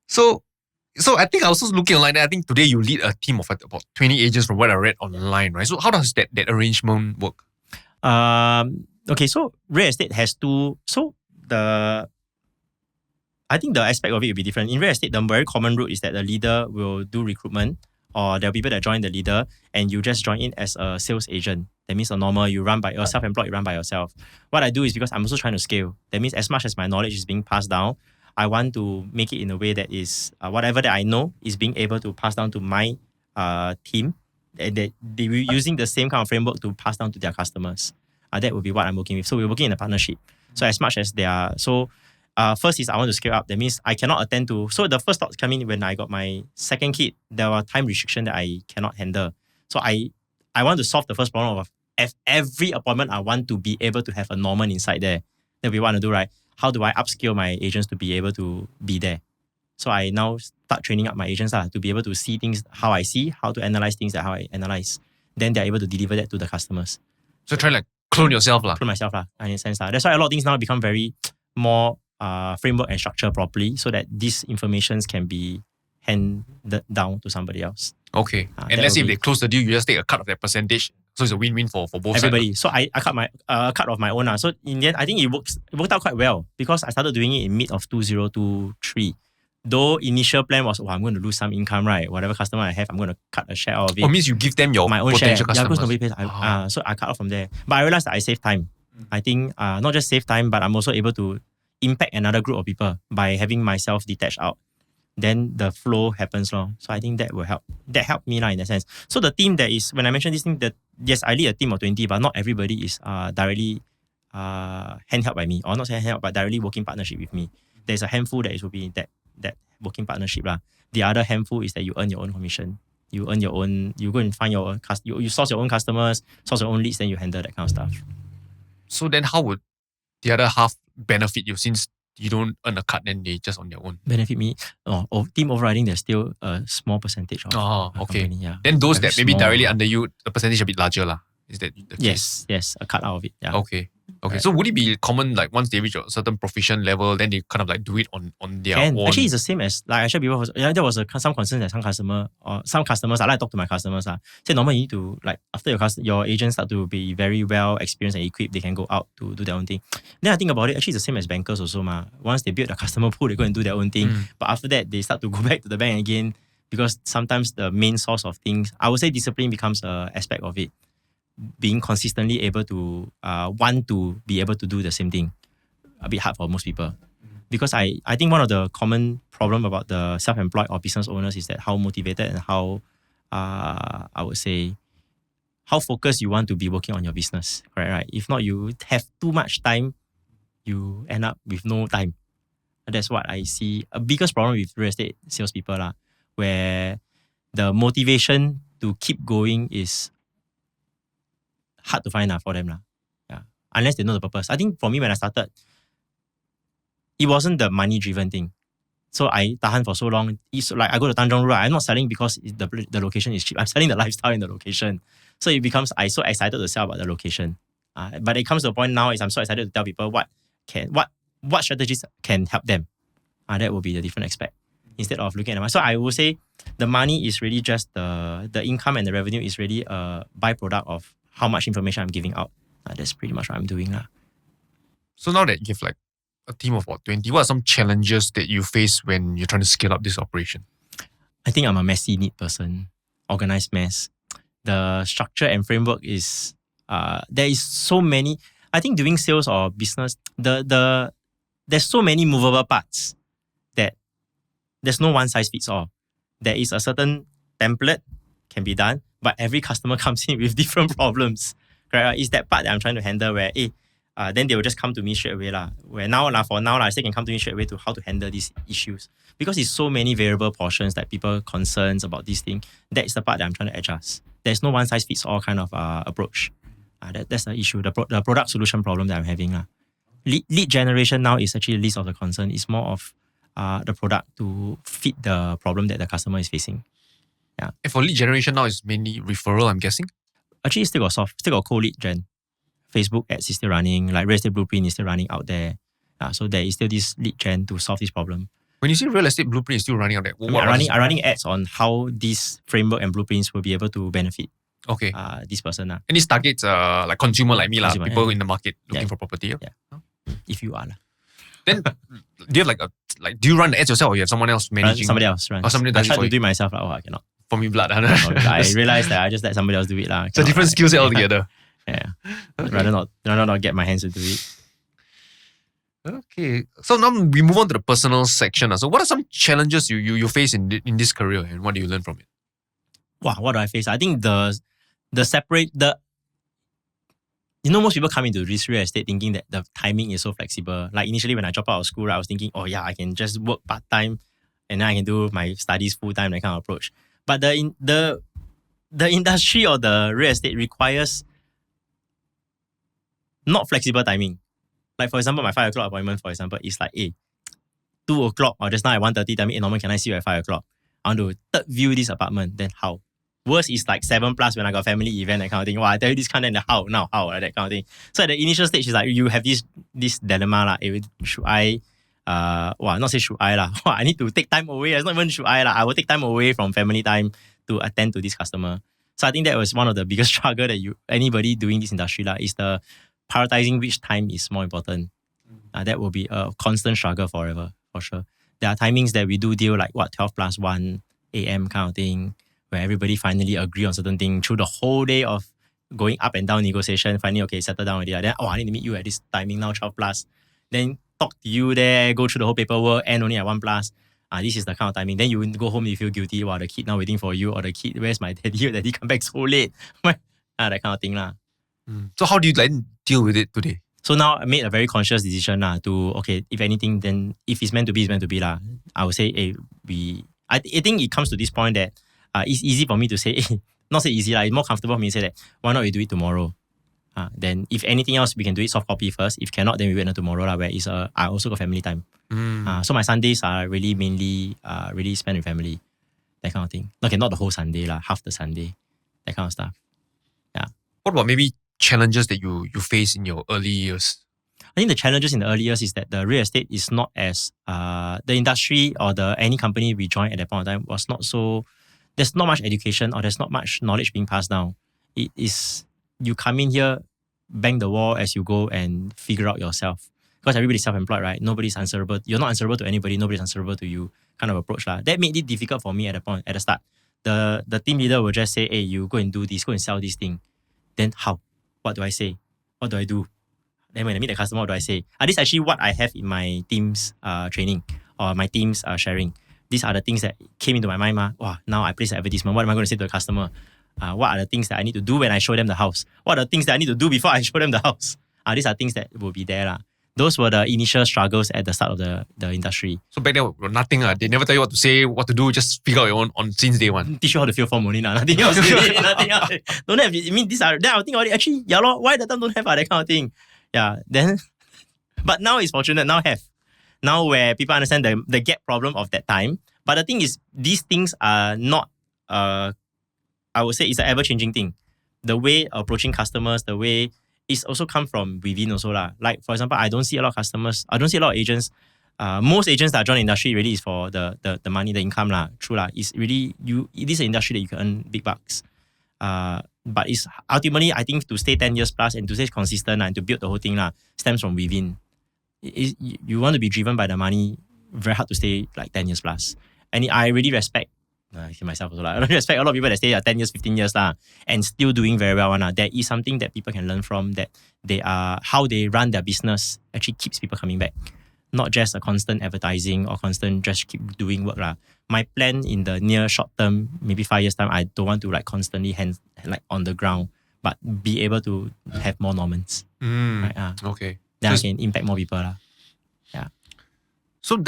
So I think I was also looking online. I think today you lead a team of about 20 agents from what I read online, right? So how does that arrangement work? Okay, so real estate has two. So I think the aspect of it will be different. In real estate, the very common route is that the leader will do recruitment, or there are people that join the leader, and you just join in as a sales agent. That means a normal, you run by yourself, self-employed, you run by yourself. What I do is because I'm also trying to scale. That means as much as my knowledge is being passed down, I want to make it in a way that is whatever that I know is being able to pass down to my team, and that they will using the same kind of framework to pass down to their customers. That would be what I'm working with. So we're working in a partnership. So as much as they are, first is I want to scale up. That means I cannot attend to. So the first thoughts coming when I got my second kid, there were time restriction that I cannot handle. So I want to solve the first problem of every appointment. I want to be able to have a Norman inside there. That we want to do, right? How do I upskill my agents to be able to be there? So I now start training up my agents to be able to see things how I see, how to analyze things how I analyze. Then they're able to deliver that to the customers. So try like clone yourself Clone myself in a sense. That's why a lot of things now become very more framework and structure properly, so that these informations can be handed down to somebody else. Okay. And let's say if they close the deal, you just take a cut of that percentage. So it's a win-win for both everybody. sides. So I cut my cut of my own. So in the end, I think it worked out quite well because I started doing it in mid of 2023. though initial plan was, I'm going to lose some income, right? Whatever customer I have, I'm going to cut a share of it. Oh, means you give them your my own share. potential Yeah, customers. because nobody pays. So I cut off from there. But I realized that I save time. I think not just save time, but I'm also able to impact another group of people by having myself detached out. Then the flow happens. So I think that will help. That helped me in that sense. So the team that is, when I mentioned this thing, that yes, I lead a team of 20, but not everybody is directly handheld by me. Or not say handheld, but directly working partnership with me. There's a handful that will be that working partnership. The other handful is that you earn your own commission. You earn your own, you go and find your own, you source your own customers, source your own leads, then you handle that kind of stuff. So then how would the other half benefit you, since you don't earn a cut and they just on their own? Benefit me? Team overriding, there's still a small percentage of okay. company, yeah. Then those Very that maybe small. directly under you, the percentage a bit larger lah. Is that the case? Yes, a cut out of it. Yeah. Okay. Right. So would it be common, like once they reach a certain proficient level, then they kind of like do it on their own? Actually, it's the same as, like I shared before, there was some concern that some customers, I like to talk to my customers, say, Norman, you need to, like, after your agents start to be very well experienced and equipped, they can go out to do their own thing. Then I think about it, actually it's the same as bankers also. Once they build a customer pool, they go and do their own thing. But after that, they start to go back to the bank again, because sometimes the main source of things, I would say discipline becomes an aspect of it. Being consistently able to want to be able to do the same thing, a bit hard for most people. Because I think one of the common problem about the self-employed or business owners is that how motivated and how I would say how focused you want to be working on your business. Right? If not, you have too much time, you end up with no time. That's what I see. A biggest problem with real estate salespeople, where the motivation to keep going is hard to find for them. Yeah. Unless they know the purpose. I think for me, when I started, it wasn't the money-driven thing. So I tahan for so long. It's like I go to Tanjong Rhu, I'm not selling because the location is cheap. I'm selling the lifestyle in the location. So it becomes, I'm so excited to sell about the location. But it comes to a point now is I'm so excited to tell people what strategies can help them. That will be the different aspect. Instead of looking at the money. So I will say the money is really just the income and the revenue is really a byproduct of how much information I'm giving out. That's pretty much what I'm doing. So now that you have like a team of 20, what are some challenges that you face when you're trying to scale up this operation? I think I'm a messy, neat person. Organized mess. The structure and framework is, there is so many, I think doing sales or business, there's so many movable parts that there's no one size fits all. There is a certain template can be done, but every customer comes in with different problems. Right? It's that part that I'm trying to handle where, then they will just come to me straight away. Where for now, I still can come to me straight away to how to handle these issues. Because it's so many variable portions that people concerns about this thing. That is the part that I'm trying to adjust. There's no one size fits all kind of approach. That's the issue, the product solution problem that I'm having. Lead generation now is actually the least of the concern. It's more of the product to fit the problem that the customer is facing. Yeah. And for lead generation now, it's mainly referral, I'm guessing? Actually, still got cold lead gen. Facebook ads is still running, like Real Estate Blueprint is still running out there. So there is still this lead gen to solve this problem. When you say Real Estate Blueprint is still running out there, I'm running ads on how this framework and blueprints will be able to benefit this person. And this targets like consumer like me, people in the market looking Yeah. for property. If you are. Then do you have do you run the ads yourself or you have someone else managing? Somebody else runs. Oh, somebody I does it tried for to you. do it myself. I cannot. For me, blood. I realized that I just let somebody else do it. It's a different skill set altogether. Yeah. I'd rather not get my hands to do it. Okay. So now we move on to the personal section. So what are some challenges you face in this career and what do you learn from it? Wow, what do I face? I think most people come into this real estate thinking that the timing is so flexible. Like initially when I dropped out of school, I was thinking, I can just work part-time and then I can do my studies full-time, that kind of approach. But the industry or the real estate requires not flexible timing. Like for example, my 5 o'clock appointment, for example, is like, 2 o'clock or just now at 1:30, tell me, Norman, can I see you at 5 o'clock? I want to third view this apartment. Then how? Worst is like 7+ when I got family event, that kind of thing. I tell you this kind of how, that kind of thing. So at the initial stage, it's like you have this dilemma. Should I, not say should I I need to take time away. It's not even should I will take time away from family time to attend to this customer. So I think that was one of the biggest struggle that anybody doing this industry is the prioritizing which time is more important. That will be a constant struggle forever, for sure. There are timings that we do deal like 12 plus 1 a.m. kind of thing, where everybody finally agree on certain thing through the whole day of going up and down negotiation. Finally, okay, settle down already. Then, I need to meet you at this timing now, 12 plus. Then talk to you there, go through the whole paperwork, and only at 1 plus. This is the kind of timing. Then you go home, you feel guilty. Wow, the kid now waiting for you, or the kid, where's my daddy? Your daddy come back so late. That kind of thing lah. So how do you like deal with it today? So now I made a very conscious decision to, okay, if anything, then if it's meant to be, it's meant to be lah. I would say, I think it comes to this point that it's easy for me to say, not say easy lah, it's more comfortable for me to say that, why not we do it tomorrow? Then if anything else, we can do it soft copy first. If cannot, then we wait until tomorrow lah, where I also got family time. So my Sundays are really mainly really spent with family, that kind of thing. Okay, not the whole Sunday lah, half the Sunday, that kind of stuff. Yeah. What about maybe challenges that you face in your early years? I think the challenges in the early years is that the real estate is not as the industry or any company we joined at that point of time was not so. There's not much education or there's not much knowledge being passed down. It is you come in here, bang the wall as you go and figure out yourself. Because everybody's self-employed, right? Nobody's answerable. You're not answerable to anybody. Nobody's answerable to you. Kind of approach lah. That made it difficult for me at the start. The team leader will just say, "Hey, you go and do this. Go and sell this thing." Then how? What do I say? What do I do? Then when I meet the customer, what do I say? This is actually what I have in my team's training or my team's sharing. These are the things that came into my mind. Wow, now I place an advertisement. What am I going to say to the customer? What are the things that I need to do when I show them the house? What are the things that I need to do before I show them the house? These are things that will be there lah. Those were the initial struggles at the start of the industry. So back then, nothing. They never tell you what to say, what to do. Just figure out your own on since day one. Teach you how to fill form only lah. Nothing else. Nothing else. Don't have. I mean, these are. Then I think about it. Actually, yeah lor. Why that time don't have that kind of thing? Yeah. Then, but now it's fortunate. Now have. Now where people understand the gap problem of that time. But the thing is, these things are not. I would say it's an ever-changing thing. The way approaching customers, the way it's also come from within also lah. Like for example, I don't see a lot of customers. I don't see a lot of agents. Most agents that join the industry really is for the money, the income lah. True lah. It's really it is an industry that you can earn big bucks. But it's ultimately I think to stay 10 years plus and to stay consistent and to build the whole thing lah stems from within. You want to be driven by the money. Very hard to stay like 10 years plus. And I really respect. I see myself also. I respect a lot of people that stay 10 years, 15 years and still doing very well. There is something that people can learn from, that they are how they run their business actually keeps people coming back. Not just a constant advertising or constant just keep doing work. My plan in the near short term, maybe 5 years time, I don't want to like constantly hands like on the ground, but be able to have more Normans. Right? Okay. Then I can impact more people. Yeah. So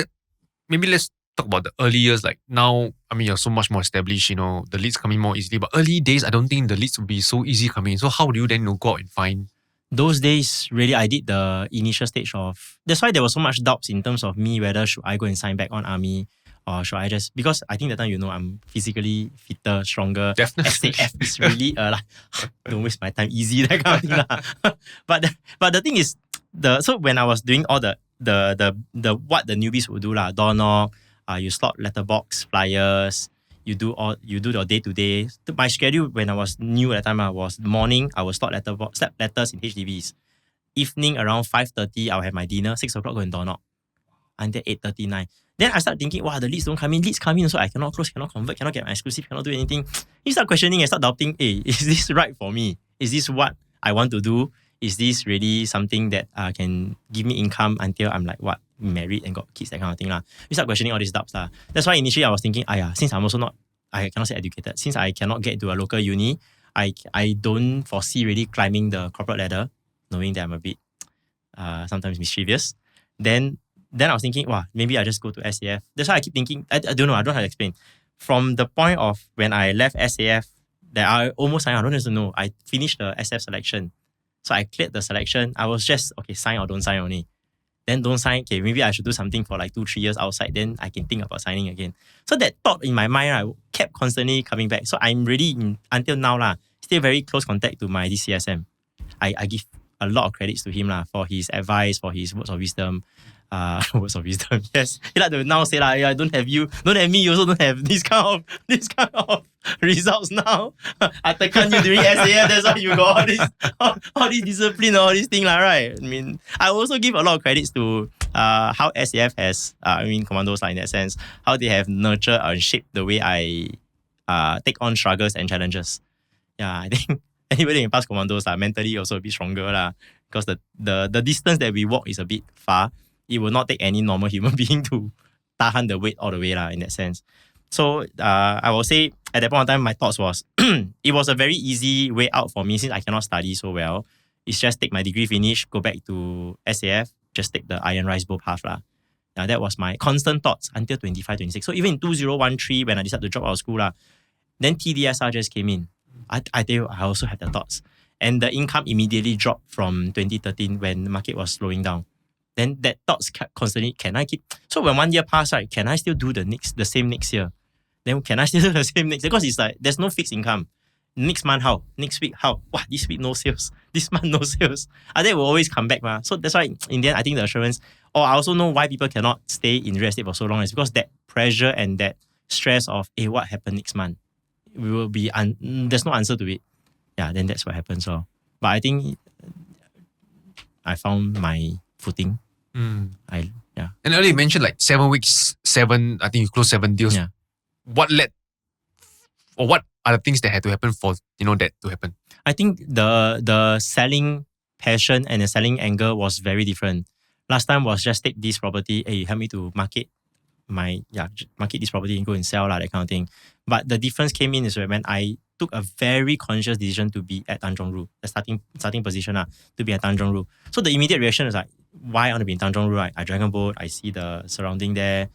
maybe let's talk about the early years. Like now, I mean, you're so much more established, the leads coming more easily. But early days, I don't think the leads would be so easy coming in. So how do you then go out and find? Those days, really, I did the initial stage of... That's why there was so much doubts in terms of me, whether should I go and sign back on army or should I just... Because I think that time, I'm physically fitter, stronger. Definitely. SAF is really don't waste my time, easy, that kind of thing. But the thing is, so when I was doing all the what the newbies would do, door knock, you slot letterbox flyers, you do your day-to-day. My schedule when I was new at the time was morning, I will slot letters in HDBs. Evening around 5:30, I'll have my dinner. 6 o'clock, go and door knock. Until 8:39. Then I start thinking, wow, the leads don't come in. Leads come in, so I cannot close, cannot convert, cannot get my exclusive, cannot do anything. You start questioning and start doubting, hey, is this right for me? Is this what I want to do? Is this really something that can give me income until I'm like, married and got kids, that kind of thing lah. You start questioning all these doubts lah. That's why initially I was thinking, since I'm also not, I cannot say educated, since I cannot get into a local uni, I don't foresee really climbing the corporate ladder, knowing that I'm a bit sometimes mischievous. Then I was thinking, maybe I just go to SAF. That's why I keep thinking, I don't know, I don't know how to explain. From the point of when I left SAF, that I almost signed, I don't know, I finished the SF selection. So I cleared the selection. I was just, okay, sign or don't sign only. Then don't sign, okay, maybe I should do something for like 2-3 years outside, then I can think about signing again. So that thought in my mind kept constantly coming back. So I'm really, until now, still very close contact to my DCSM. I give a lot of credits to him for his advice, for his words of wisdom. words of wisdom. Yes, you like to now say like, yeah, don't have me. You also don't have this kind of results now. I tekan you during SAF. That's why you got all this discipline, all these thing, right? I mean, I also give a lot of credits to how SAF has, commandos in that sense, how they have nurtured and shaped the way I take on struggles and challenges. Yeah, I think anybody in past commandos mentally also a bit stronger because the distance that we walk is a bit far. It will not take any normal human being to tahan the weight all the way in that sense. So I will say at that point in time, my thoughts was it was a very easy way out for me since I cannot study so well. It's just take my degree finish, go back to SAF, just take the Iron Rice Bowl path that was my constant thoughts until 25, 26. So even in 2013 when I decided to drop out of school then TDSR just came in. I tell you, I also had the thoughts. And the income immediately dropped from 2013 when the market was slowing down. Then that thoughts kept constantly, can I keep? So when 1 year passed, can I still do the same next year? Then can I still do the same next year? Because it's like, there's no fixed income. Next month, how? Next week, how? Wow, this week, no sales. This month, no sales. And they will always come back. So that's why, in the end, I think the assurance, I also know why people cannot stay in real estate for so long is because that pressure and that stress of, what happened next month? We will be, there's no answer to it. Yeah, then that's what happens. But I think I found my footing. And earlier you mentioned like 7 weeks, I think you closed 7 deals. Yeah. What led, or what are the things that had to happen for that to happen? I think the selling passion and the selling angle was very different. Last time was just take this property, you help me to market this property and go and sell that kind of thing. But the difference came in is when I took a very conscious decision to be at Tanjong Ru, the starting position to be at Tanjong Ru. So the immediate reaction is like, why I want to be in Tanjong Ru? I dragon boat, I see the surrounding there.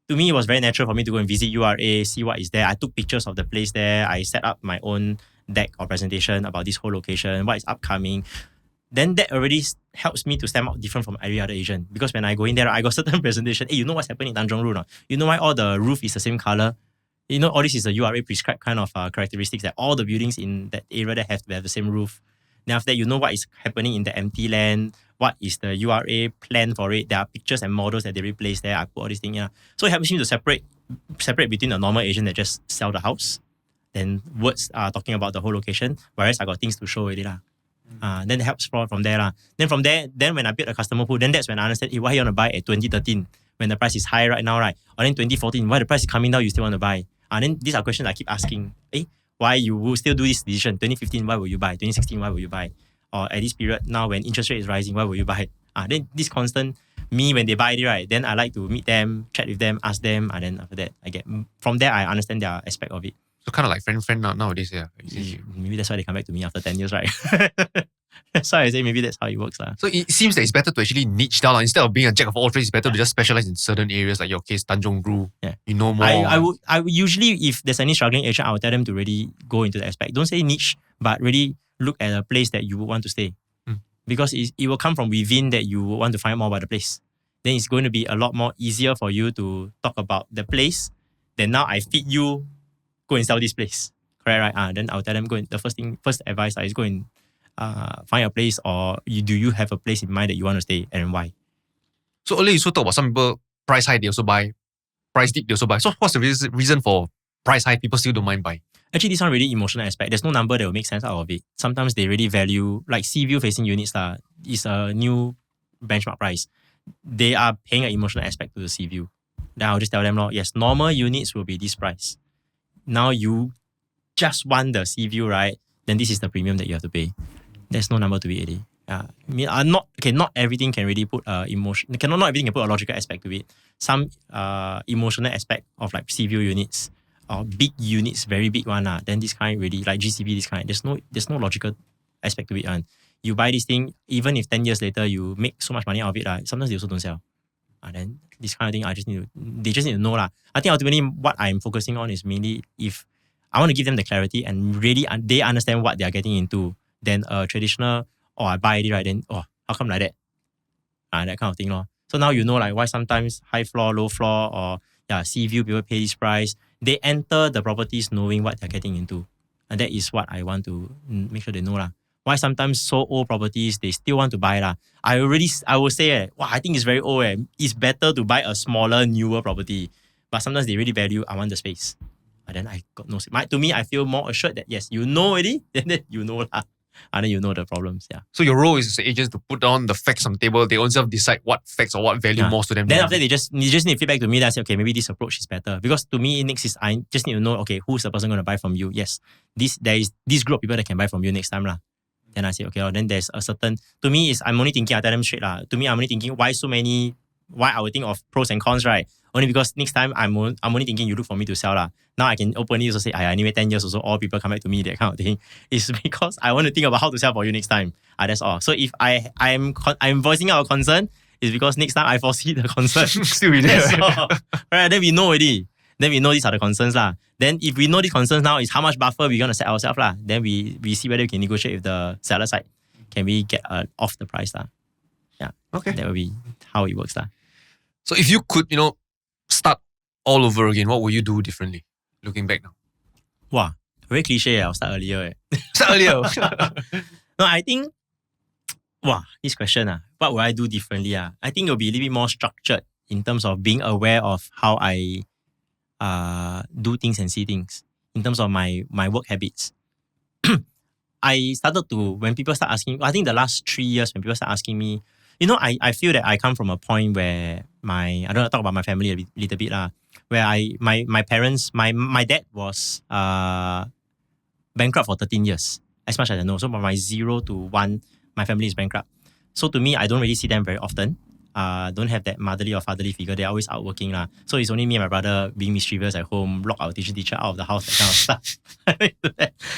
To me, it was very natural for me to go and visit URA, see what is there. I took pictures of the place there. I set up my own deck or presentation about this whole location, what is upcoming. Then that already helps me to stand out different from every other agent. Because when I go in there, I got certain presentation. You know what's happening in Tanjong Ru now? You know why all the roof is the same color? You know, all this is the URA prescribed kind of characteristics that all the buildings in that area that have to have the same roof. Then after that, you know what is happening in the empty land, what is the URA plan for it. There are pictures and models that they replace there. I put all these things. So it helps me to separate between a normal agent that just sell the house. Then words are talking about the whole location, whereas I got things to show already. Then it helps from there. Then when I build a customer pool, then that's when I understand why you want to buy at 2013 when the price is high right now, right? Or then 2014, why the price is coming down, you still want to buy? Then these are questions I keep asking. Why you will still do this decision? 2015, why will you buy? 2016, why will you buy? Or at this period now when interest rate is rising, why will you buy? Then this constant me when they buy it, right? Then I like to meet them, chat with them, ask them, and then after that from there I understand their aspect of it. So kind of like friend nowadays, yeah. Maybe that's why they come back to me after 10 years, right? That's why I say maybe that's how it works. So it seems that it's better to actually niche down. Instead of being a jack of all trades, it's better to just specialize in certain areas, like your case, Tanjong Ru. Yeah. You know more. I would usually, if there's any struggling agent, I would tell them to really go into the aspect. Don't say niche, but really look at a place that you would want to stay. Because it will come from within that you want to find out more about the place. Then it's going to be a lot more easier for you to talk about the place. Then now I feed you, go and sell this place. Correct, right? Then I'll tell them, first advice is go and find a place, or do you have a place in mind that you want to stay and why? So earlier you talked about some people price high, they also buy. Price dip, they also buy. So what's the reason for price high, people still don't mind buying? Actually, this one really emotional aspect. There's no number that will make sense out of it. Sometimes they really value, like sea view facing units is a new benchmark price. They are paying an emotional aspect to the sea view. Then I'll just tell them, yes, normal units will be this price. Now you just want the sea view, right? Then this is the premium that you have to pay. There's no number to it already. Not everything can really put emotion. Not everything can put a logical aspect to it. Some emotional aspect of like sea view units or big units, very big one. Then this kind really like GCB, this kind. There's no logical aspect to it. You buy this thing, even if 10 years later you make so much money out of it, sometimes they also don't sell. Then this kind of thing, they just need to know. I think ultimately what I'm focusing on is mainly if I want to give them the clarity and really they understand what they are getting into. Then a traditional, I buy it, right? Then, how come like that? That kind of thing. So now you know like why sometimes high floor, low floor, or sea view, people pay this price. They enter the properties knowing what they're getting into. And that is what I want to make sure they know. why sometimes so old properties they still want to buy lah. I would say, wow, I think it's very old. It's better to buy a smaller, newer property. But sometimes they really value, I want the space. But then I got no space. To me, I feel more assured that yes, you know already, then you know lah. And then you know the problems, yeah. So your role is as an agent to put down the facts on the table. They own self decide what facts or what value most to them. Then after that, you just need feedback to me that I say, okay, maybe this approach is better. Because to me, next is I just need to know, okay, who's the person going to buy from you? Yes, there is this group of people that can buy from you next time lah. Then I say, okay, then there's a certain, to me is I'm only thinking, I tell them straight lah. To me, I'm only thinking why I would think of pros and cons, right? Only because next time I'm only thinking you look for me to sell lah. Now I can openly also say, anyway, 10 years also all people come back to me, that kind of thing. It's because I want to think about how to sell for you next time. That's all. So if I'm voicing out a concern, it's because next time I foresee the concern. Still be there. Right, then we know already. Then we know these are the concerns lah. Then if we know these concerns now, is how much buffer we're going to set ourselves lah. Then we see whether we can negotiate with the seller side. Can we get off the price lah? Yeah. Okay. That will be how it works lah. So if you could, start all over again, what would you do differently? Looking back now. Wow, very cliche. I'll start earlier. Start earlier. No, I think, this question, what would I do differently? I think it'll be a little bit more structured in terms of being aware of how I do things and see things in terms of my work habits. I started to, when people start asking, I think the last 3 years when people start asking me, I feel that I come from a point where I don't want to talk about my family a little bit lah, where my parents, my dad was bankrupt for 13 years, as much as I know. So from my 0 to 1, my family is bankrupt. So to me, I don't really see them very often. Don't have that motherly or fatherly figure. They're always out working lah. So it's only me and my brother being mischievous at home, lock our teacher out of the house, that kind of stuff.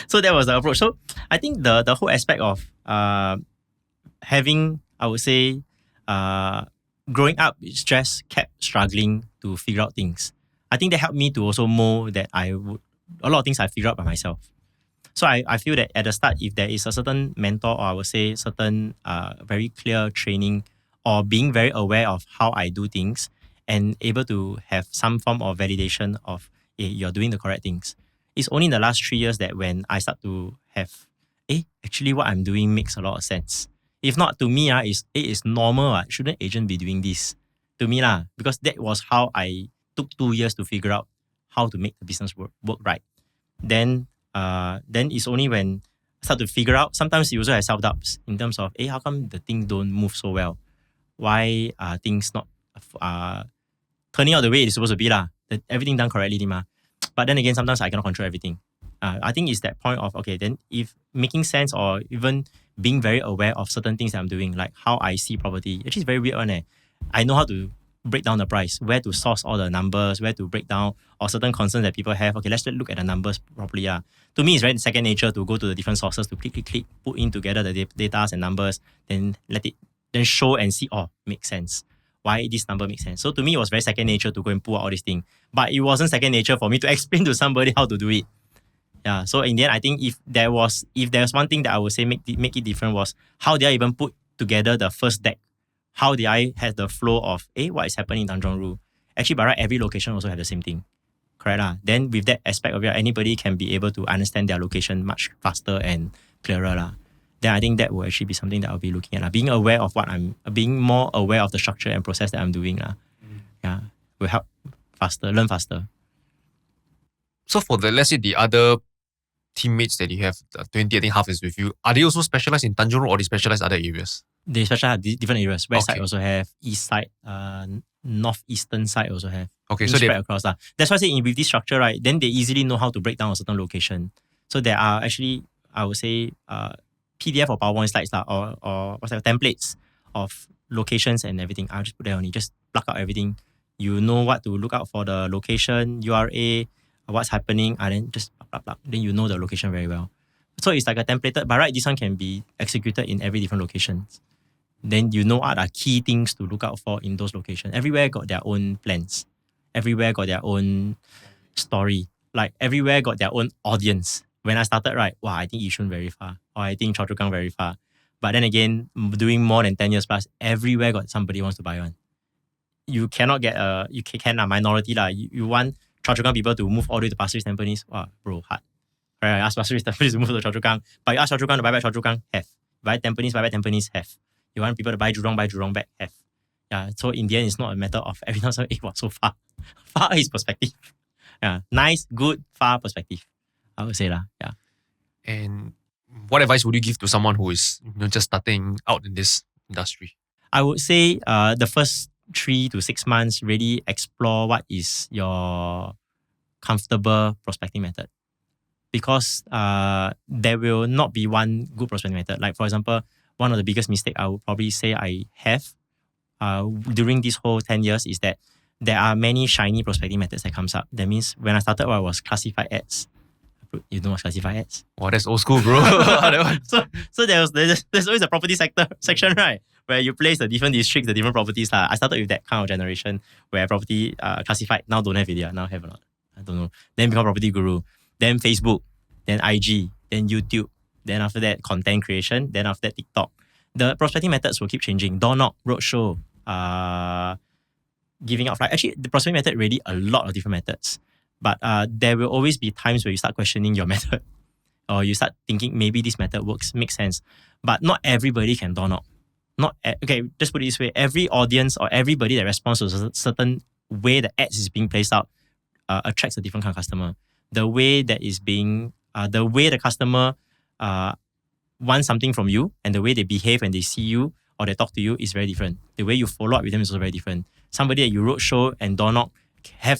So that was the approach. So I think the whole aspect of having, I would say, growing up, just kept struggling to figure out things. I think that helped me to also know that a lot of things I figured out by myself. So I feel that at the start, if there is a certain mentor, or I would say certain very clear training, or being very aware of how I do things and able to have some form of validation of, hey, you're doing the correct things. It's only in the last 3 years that when I start to have, actually what I'm doing makes a lot of sense. If not, to me, it's normal. Shouldn't agent be doing this? To me, because that was how I took 2 years to figure out how to make the business work right. Then it's only when I start to figure out, sometimes you also have self-doubts in terms of, how come the thing don't move so well? Why are things not turning out the way it's supposed to be lah? Everything done correctly, ma. But then again, sometimes I cannot control everything. I think it's that point of, okay, then if making sense or even being very aware of certain things that I'm doing, like how I see property, actually it's very weird one. I know how to break down the price, where to source all the numbers, where to break down or certain concerns that people have. Okay, let's look at the numbers properly. To me, it's very second nature to go to the different sources to click, put in together the data and numbers, then then show and see, makes sense. Why this number makes sense. So to me, it was very second nature to go and pull out all these things. But it wasn't second nature for me to explain to somebody how to do it. Yeah. So in the end, I think if there's one thing that I would say make it different was how did I even put together the first deck? How did I have the flow of what is happening in Tanjong Rhu? Actually, by right, every location also have the same thing. Correct. Then with that aspect of it, anybody can be able to understand their location much faster and clearer. Then I think that will actually be something that I'll be looking at. Being aware of being more aware of the structure and process that I'm doing. Yeah, will help learn faster. So for let's say the other teammates that you have, 20, I think half is with you, are they also specialized in Tanjong Rhu or they specialize other areas? They specialize different areas. West side also have, east side, northeastern side also have. Okay, so spread across. That's why I say with this structure, right, then they easily know how to break down a certain location. So there are actually, I would say, PDF or PowerPoint slides or templates of locations and everything. I'll just put that on it. Just plug out everything. You know what to look out for the location, URA, what's happening, and then just plug. Then you know the location very well. So it's like a templated, but right, this one can be executed in every different locations. Then you know what are key things to look out for in those locations. Everywhere got their own plans. Everywhere got their own story. Like everywhere got their own audience. When I started, right, I think Yishun very far. Or I think Choa Chu Kang very far. But then again, doing more than 10 years plus, everywhere got somebody wants to buy one. You cannot get a minority. You want Choa Chu Kang people to move all the way to Pasir Ris, Tampines. Wow, bro, hard. Right? I ask Pasir Ris Tampines to move to Choa Chu Kang. But you ask Choa Chu Kang to buy back Choa Chu Kang, have. Buy Tampines have. You want people to buy Jurong back, have. Yeah, so in the end, it's not a matter of every time it was so far. Far is perspective. Yeah, nice, good, far perspective. I would say lah. Yeah. And what advice would you give to someone who is just starting out in this industry? I would say the first 3 to 6 months, really explore what is your comfortable prospecting method. Because there will not be one good prospecting method. Like for example, one of the biggest mistakes I would probably say I have during this whole 10 years is that there are many shiny prospecting methods that comes up. That means when I started, I was classified ads. You know what's classified ads? Wow, that's old school, bro. So there's always a property section, right? Where you place the different districts, the different properties. I started with that kind of generation where property classified. Now don't have it yet. Now have or not? I don't know. Then become property guru. Then Facebook. Then IG. Then YouTube. Then after that, content creation. Then after that, TikTok. The prospecting methods will keep changing. Door knock, roadshow, giving out flight. Actually, the prospecting method really a lot of different methods. But there will always be times where you start questioning your method. Or you start thinking maybe this method works, makes sense. But not everybody can door knock. Okay, just put it this way. Every audience or everybody that responds to a certain way the ads is being placed out attracts a different kind of customer. The way that is being, the way the customer wants something from you and the way they behave when they see you or they talk to you is very different. The way you follow up with them is also very different. Somebody that you roadshow and door knock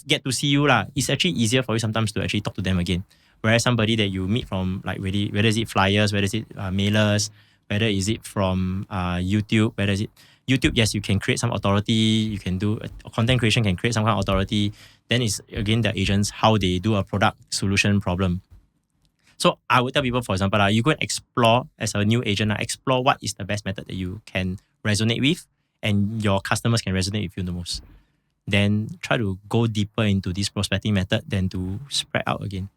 get to see you lah. It's actually easier for you sometimes to actually talk to them again. Whereas somebody that you meet from like really, whether is it flyers, whether is it mailers, whether is it from YouTube, whether is it YouTube, yes, you can create some authority, you can do content creation, can create some kind of authority. Then it's again the agents, how they do a product solution problem. So I would tell people, for example, you go and explore as a new agent, explore what is the best method that you can resonate with and your customers can resonate with you the most. Then try to go deeper into this prospecting method than to spread out again.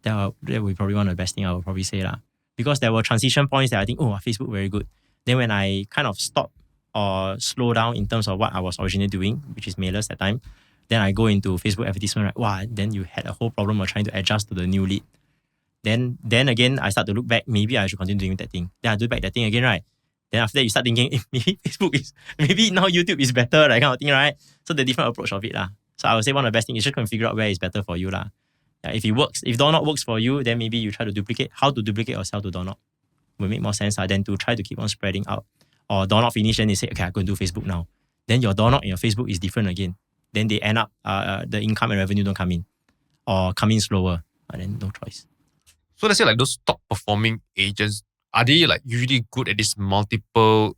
That would be probably one of the best things I would probably say lah. Because there were transition points that I think, Facebook very good. Then when I kind of stop or slow down in terms of what I was originally doing, which is mailers at that time, then I go into Facebook advertisement, right? Wow, then you had a whole problem of trying to adjust to the new lead. Then again, I start to look back, maybe I should continue doing that thing. Then I do back that thing again, right? Then after that, you start thinking, maybe Facebook is, maybe now YouTube is better, that kind of thing, right? So the different approach of it lah. So I would say one of the best things is just figure out where is better for you lah. Yeah, if it works, if door knock works for you, then maybe you try to duplicate. How to duplicate or sell to door knock will make more sense than to try to keep on spreading out. Or door knock finish, then they say, okay, I'm going to do Facebook now. Then your door knock and your Facebook is different again. Then they end up, the income and revenue don't come in. Or come in slower. And then no choice. So let's say like those top performing agents, are they like usually good at this multiple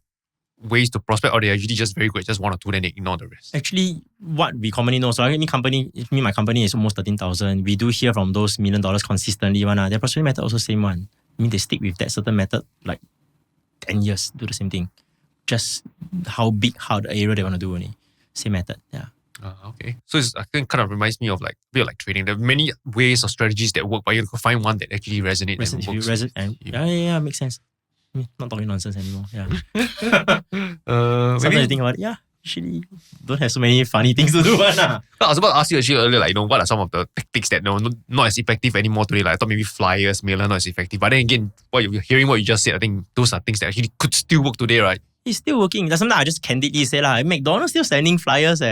ways to prospect, or they are usually just very good at just one or two, then they ignore the rest? Actually, what we commonly know, so my company is almost 13,000. We do hear from those $1 million consistently. Their prospecting method also same one. I mean, they stick with that certain method like 10 years, do the same thing. Just how the area they want to do only. Same method, yeah. Okay. So I think kind of reminds me of like a bit like trading. There are many ways or strategies that work, but you have to find one that actually resonates and works. Yeah, makes sense. Not talking nonsense anymore. Yeah. Sometimes maybe you think about it, actually don't have so many funny things to do. I was about to ask you actually earlier, like, what are some of the tactics that not as effective anymore today? Like I thought maybe flyers, mailer not as effective. But then again, what you just said, I think those are things that actually could still work today, right? It's still working. Sometimes I just candidly say McDonald's still sending flyers.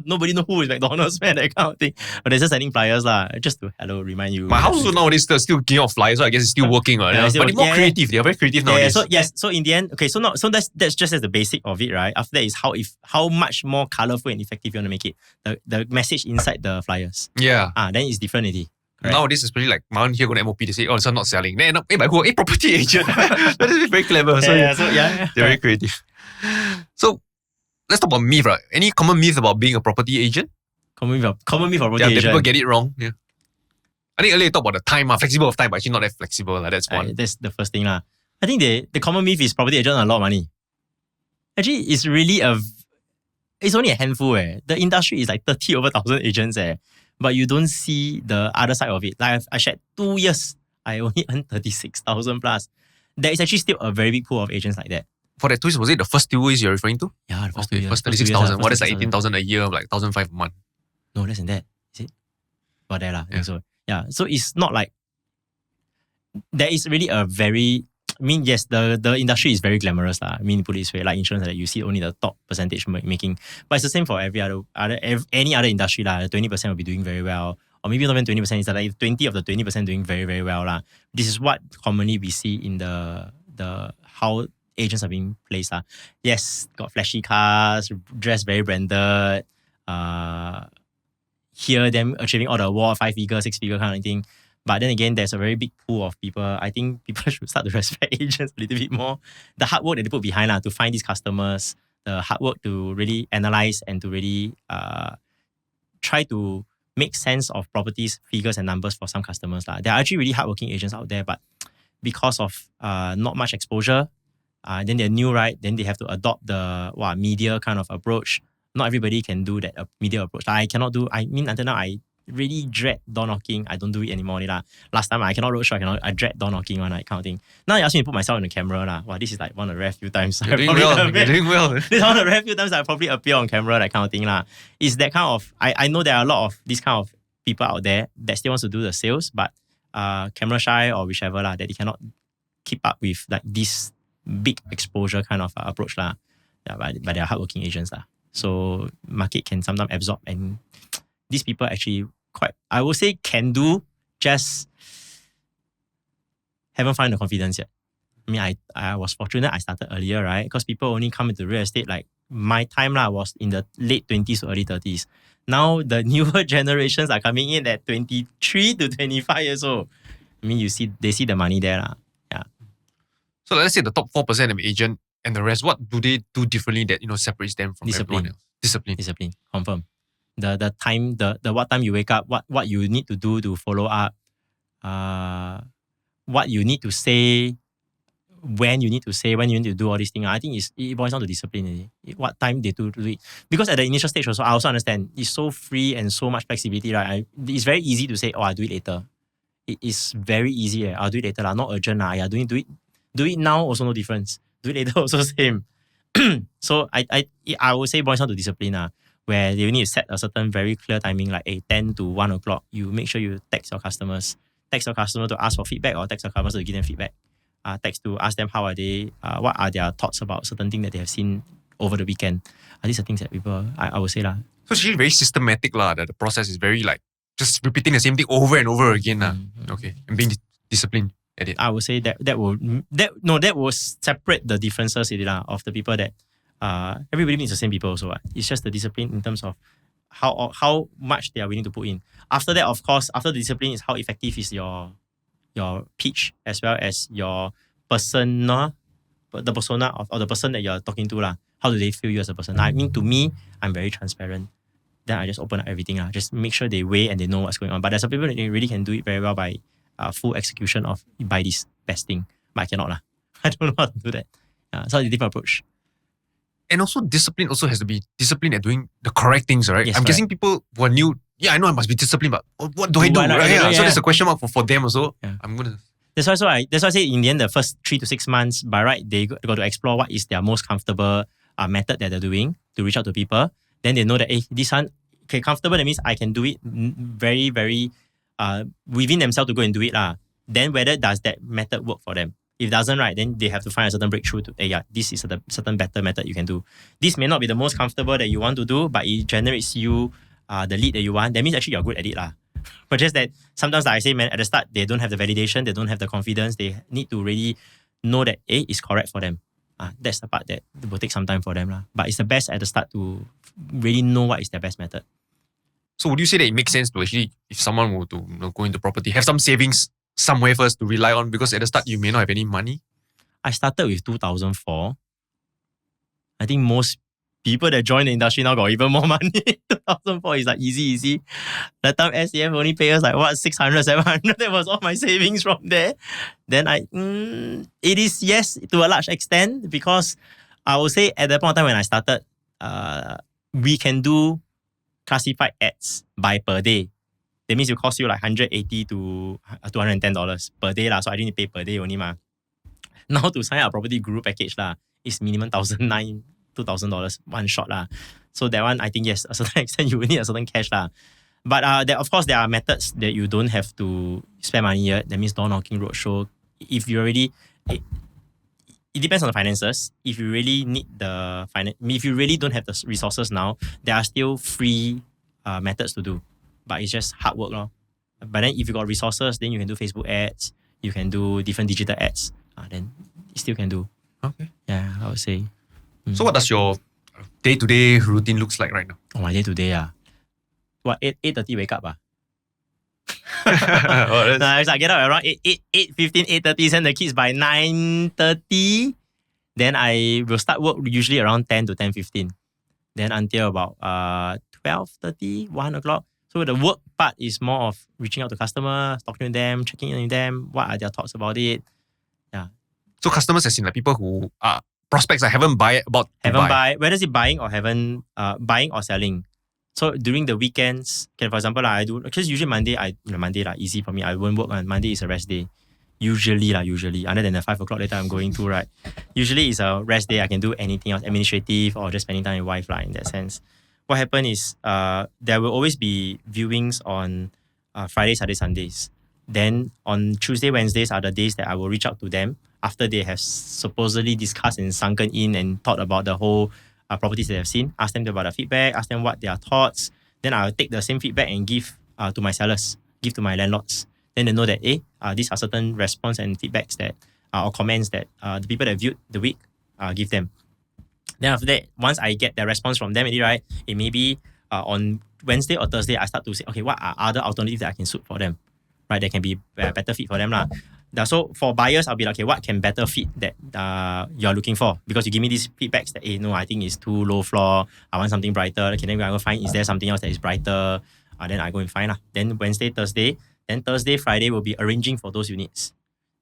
Nobody know who is McDonald's, man, that kind of thing. But they're just sending flyers just to remind you. My house also nowadays still giving out flyers, so I guess it's still working. Right? Yeah, but they're more creative. They're very creative nowadays. So in the end, okay, so that's just as the basic of it, right? After that is how much more colorful and effective you want to make it. The message inside the flyers. Yeah. Then it's different already. Right? Nowadays, especially like my own here going to MOP, they say, this one not selling. Then by who? Property agent. That is very clever. Yeah, they're very creative. So let's talk about myth, right? Any common myth about being a property agent? Common myth about property agent. Yeah, people get it wrong. Yeah. I think earlier you talked about the time, flexible of time, but actually not that flexible. That's one. That's the first thing. I think the common myth is property agent earn a lot of money. Actually, it's really it's only a handful. The industry is like 30 over 1,000 agents. But you don't see the other side of it. Like I shared 2 years, I only earned 36,000 plus. There is actually still a very big pool of agents like that. For that 2 years, was it the first 2 years you're referring to? Yeah, the first 2 years. First 36,000. What is like 18,000 a year, like 1,500 a month? No, less than that. Is it? About there lah. Yeah. So Yeah. So it's not like there is really a very, I mean, yes, the industry is very glamorous lah. I mean, put it this way, like insurance, like you see only the top percentage making, but it's the same for any other industry lah. 20% will be doing very well, or maybe not even 20%. It's like 20 of the 20% doing very very well lah. This is what commonly we see in the how agents are being placed lah. Yes, got flashy cars, dressed very branded. Hear them achieving all the award, 5-figure, 6-figure kind of thing. But then again, there's a very big pool of people. I think people should start to respect agents a little bit more. The hard work that they put behind to find these customers, the hard work to really analyze and to really try to make sense of properties, figures and numbers for some customers. There are actually really hardworking agents out there, but because of not much exposure, then they're new, right? Then they have to adopt the media kind of approach. Not everybody can do that media approach. I cannot do, I mean, until now, I really dread door knocking. I don't do it anymore. Last time, I cannot roadshow, I dread door knocking one, kind of thing. Now you ask me to put myself on the camera. Wow, this is like one of the rare few times. You're doing well. This is one of the rare few times I probably appear on camera, that kind of thing. It's that kind of, I know there are a lot of these kind of people out there that still wants to do the sales, but camera shy or whichever, that they cannot keep up with like this big exposure kind of approach. Yeah, but they are hardworking agents. So market can sometimes absorb, and these people actually quite, I would say, can do, just haven't found the confidence yet. I mean, I was fortunate I started earlier, right? Because people only come into real estate, like my time was in the late 20s to early 30s. Now the newer generations are coming in at 23 to 25 years old. I mean, they see the money there. Yeah. So let's say the top 4% of agent and the rest, what do they do differently that separates them from everyone else? Discipline. Confirm. The time, the what time you wake up, what you need to do to follow up, what you need to say, when you need to say, when you need to do all these things. I think it boils down to discipline. What time they do it. Because at the initial stage also, I also understand it's so free and so much flexibility, right? It's very easy to say, I'll do it later. It is very easy. I'll do it later. Not urgent. Yeah, do it now, also no difference. Do it later, also same. So I would say it boils down to discipline, where you need to set a certain very clear timing, like 10 to 1 o'clock. You make sure you text your customer to ask for feedback, or text your customers to give them feedback. Text to ask them how are they, what are their thoughts about certain things that they have seen over the weekend. These are things that people, I would say. So it's really very systematic, that the process is very like just repeating the same thing over and over again. Okay. And being disciplined at it. I would say that will separate the differences of the people that everybody needs the same people also. It's just the discipline in terms of how much they are willing to put in. After that, of course, after the discipline is how effective is your pitch, as well as your persona, the persona of the person that you're talking to. How do they feel you as a person? I mean, to me, I'm very transparent. Then I just open up everything. Just make sure they weigh and they know what's going on. But there's some people that really can do it very well by full execution of buy this best thing. But I cannot. I don't know how to do that. So it's a different approach. And also discipline also has to be disciplined at doing the correct things, right? Yes, I'm correct. guessing people who are new, I know I must be disciplined, but what do I do? Right? So there's a question mark for them also. Yeah. That's why I say in the end, the first 3 to 6 months, by right, they got to explore what is their most comfortable method that they're doing to reach out to people. Then they know that, this one, okay, comfortable, that means I can do it very, very within themselves to go and do it. Then whether does that method work for them? If it doesn't, right, then they have to find a certain breakthrough to, this is a certain better method you can do. This may not be the most comfortable that you want to do, but it generates you the lead that you want. That means actually you're good at it. But just that sometimes, like I say, man, at the start, they don't have the validation, they don't have the confidence, they need to really know that it's correct for them. That's the part that will take some time for them. But it's the best at the start to really know what is their best method. So would you say that it makes sense to actually, if someone were to go into property, have some savings somewhere first to rely on, because at the start you may not have any money? I started with 2004. I think most people that join the industry now got even more money. 2004 is like easy. That time SCF only pay us like 600, 700. That was all my savings from there. Then it is, yes, to a large extent, because I would say at that point of time when I started, we can do classified ads by per day. That means it cost you like $180 to $210 per day. So I didn't pay per day only. Now to sign up a property guru package, it's minimum $1,900, $2,000 one shot. So that one, I think, yes, a certain extent you will need a certain cash. But of course, there are methods that you don't have to spend money yet. That means door knocking, roadshow. If you already, it depends on the finances. If you really need the if you really don't have the resources now, there are still free methods to do. But it's just hard work, lor. But then if you got resources, then you can do Facebook ads. You can do different digital ads. Then you still can do. Okay. Yeah, I would say. So what does your day-to-day routine looks like right now? Oh, my day to day, what, 8:30 wake up, Oh, that's- I get up around 8:15, 8:30, send the kids by 9:30. Then I will start work usually around 10 to 10:15. Then until about 12:30, 1 o'clock. So the work part is more of reaching out to customers, talking to them, checking in with them, what are their thoughts about it. So customers as in like people who are prospects that haven't Haven't buy, whether it's buying or haven't buying or selling. So during the weekends, for example, I do because usually Monday easy for me. I won't work on Monday is a rest day. Usually other than the 5 o'clock later I'm going to, right? Usually it's a rest day. I can do anything else, administrative or just spending time with wife, in that sense. What happened is there will always be viewings on Friday, Saturday, Sundays. Then on Tuesday, Wednesdays are the days that I will reach out to them after they have supposedly discussed and sunken in and thought about the whole properties they have seen. Ask them about the feedback, ask them what their thoughts. Then I'll take the same feedback and give to my sellers, give to my landlords. Then they know that these are certain response and feedbacks that or comments that the people that viewed the week give them. Then after that, once I get the response from them, right, it may be on Wednesday or Thursday, I start to say, okay, what are other alternatives that I can suit for them, right? That can be a better fit for them, lah. So for buyers, I'll be like, okay, what can better fit that you're looking for? Because you give me these feedbacks that, no, I think it's too low floor. I want something brighter. Okay, then I go find, is there something else that is brighter? Then I go and find. Then Wednesday, Thursday. Then Thursday, Friday will be arranging for those units.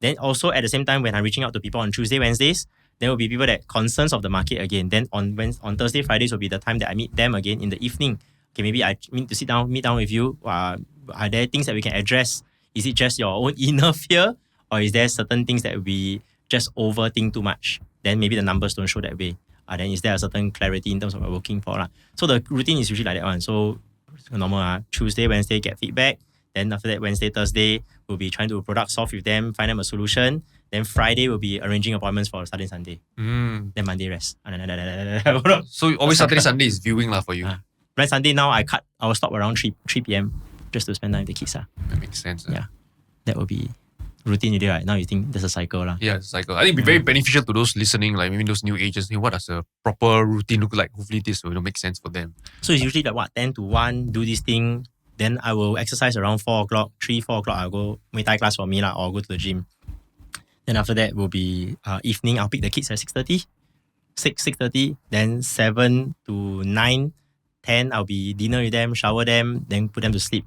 Then also at the same time, when I'm reaching out to people on Tuesday, Wednesdays, there will be people that concerns of the market again. Then on Thursday, Fridays will be the time that I meet them again in the evening. Okay, maybe I meet down with you. Are there things that we can address? Is it just your own inner fear? Or is there certain things that we just overthink too much? Then maybe the numbers don't show that way. Then is there a certain clarity in terms of what we're working for? So the routine is usually like that one. So normal, Tuesday, Wednesday, get feedback. Then after that, Wednesday, Thursday, we'll be trying to product solve with them, find them a solution. Then Friday, we'll be arranging appointments for Saturday and Sunday. Then Monday, rest. So always Saturday, Sunday is viewing for you. Then Sunday now, I will stop around 3 p.m. just to spend time with the kids. That makes sense. Yeah. That will be routine already, right? Now you think there's a cycle. Yeah, it's a cycle. I think it'd be very beneficial to those listening, like maybe those new agents. What does a proper routine look like? Hopefully this will make sense for them. So it's usually like 10 to 1, do this thing. Then I will exercise around 4 o'clock, 4 o'clock, I'll go Muay Thai class for me or go to the gym. Then after that will be evening, I'll pick the kids at 6:30. 6:30, then 7 to 9, 10, I'll be dinner with them, shower them, then put them to sleep.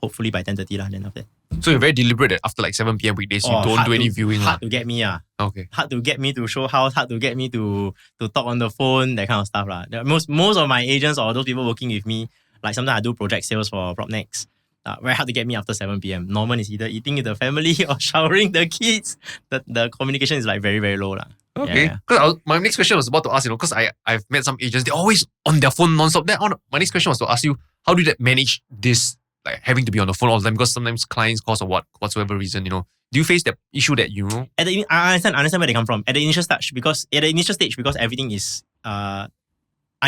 Hopefully by 10:30 then after that. So you're very deliberate that after 7 p.m. weekdays, you don't do any viewing. Hard to get me. Okay. Hard to get me to show house, hard to get me to talk on the phone, that kind of stuff. Most of my agents or those people working with me, sometimes I do project sales for PropNext. Very hard to get me after 7 p.m. Norman is either eating with the family or showering the kids. The communication is very, very low. Okay. Because my next question was about to ask, because I've met some agents, they're always on their phone non-stop. My next question was to ask you, how do you manage this, having to be on the phone all the time? Because sometimes clients cause or whatsoever reason, do you face that issue that I understand where they come from. At the initial stage, because everything is I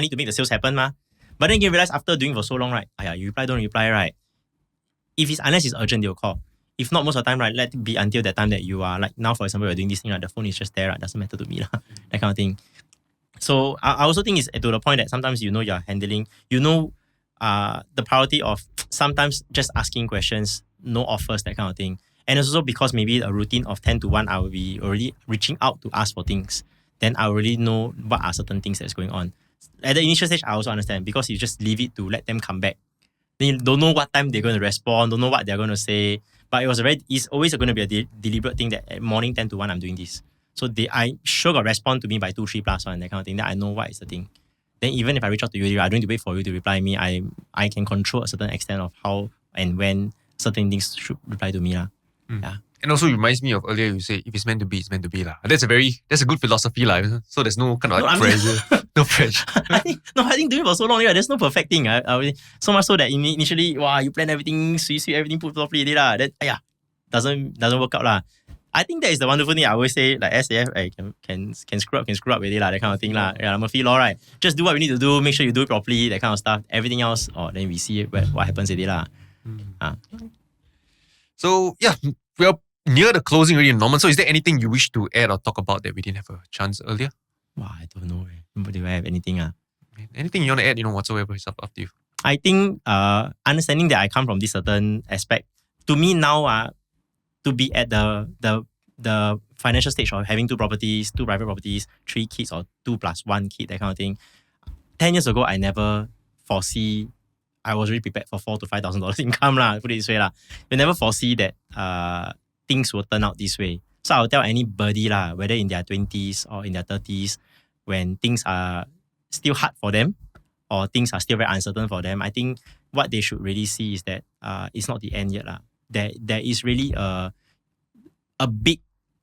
need to make the sales happen, ma. But then you realize after doing for so long, right? You reply, don't reply, right? Unless it's urgent, they'll call. If not, most of the time, right, let it be until the time that you are, now, for example, you're doing this thing, the phone is just there, right? Doesn't matter to me, that kind of thing. So I also think it's to the point that sometimes you're handling, the priority of sometimes just asking questions, no offers, that kind of thing. And it's also because maybe a routine of 10 to 1, I will be already reaching out to ask for things. Then I already know what are certain things that's going on. At the initial stage, I also understand because you just leave it to let them come back. Then you don't know what time they're going to respond, don't know what they're going to say. But it's always going to be a deliberate thing that at morning 10 to 1, I'm doing this. So I sure got respond to me by 2, 3 plus 1, that kind of thing. That I know what is the thing. Then even if I reach out to you, I don't need to wait for you to reply me. I can control a certain extent of how and when certain things should reply to me. Yeah. And also it reminds me of earlier you say, if it's meant to be, it's meant to be. That's a good philosophy. So there's no kind of pressure. No pressure. I think doing it for so long, yeah, there's no perfect thing. So much so that initially, you plan everything, sweet, everything put properly, then doesn't work out lah. I think that is the wonderful thing. I always say, like SAF, can screw up already lah, that kind of thing lah. Yeah, I'm a fee law, right? Just do what we need to do. Make sure you do it properly, that kind of stuff. Everything else, then we see what happens already lah. So yeah, we are near the closing already, Norman. So is there anything you wish to add or talk about that we didn't have a chance earlier? Wow, I don't know. Do I have anything? Anything you want to add, whatsoever, it's up to you. I think understanding that I come from this certain aspect, to me now, to be at the financial stage of having 2 properties, 2 private properties, 3 kids or 2+1 kid, that kind of thing. 10 years ago, I never foresee. I was really prepared for $4,000 to $5,000 income lah. Put it this way lah. You never foresee that things will turn out this way. So I'll tell anybody lah, whether in their 20s or in their 30s, when things are still hard for them or things are still very uncertain for them, I think what they should really see is that it's not the end yet lah. There is really a big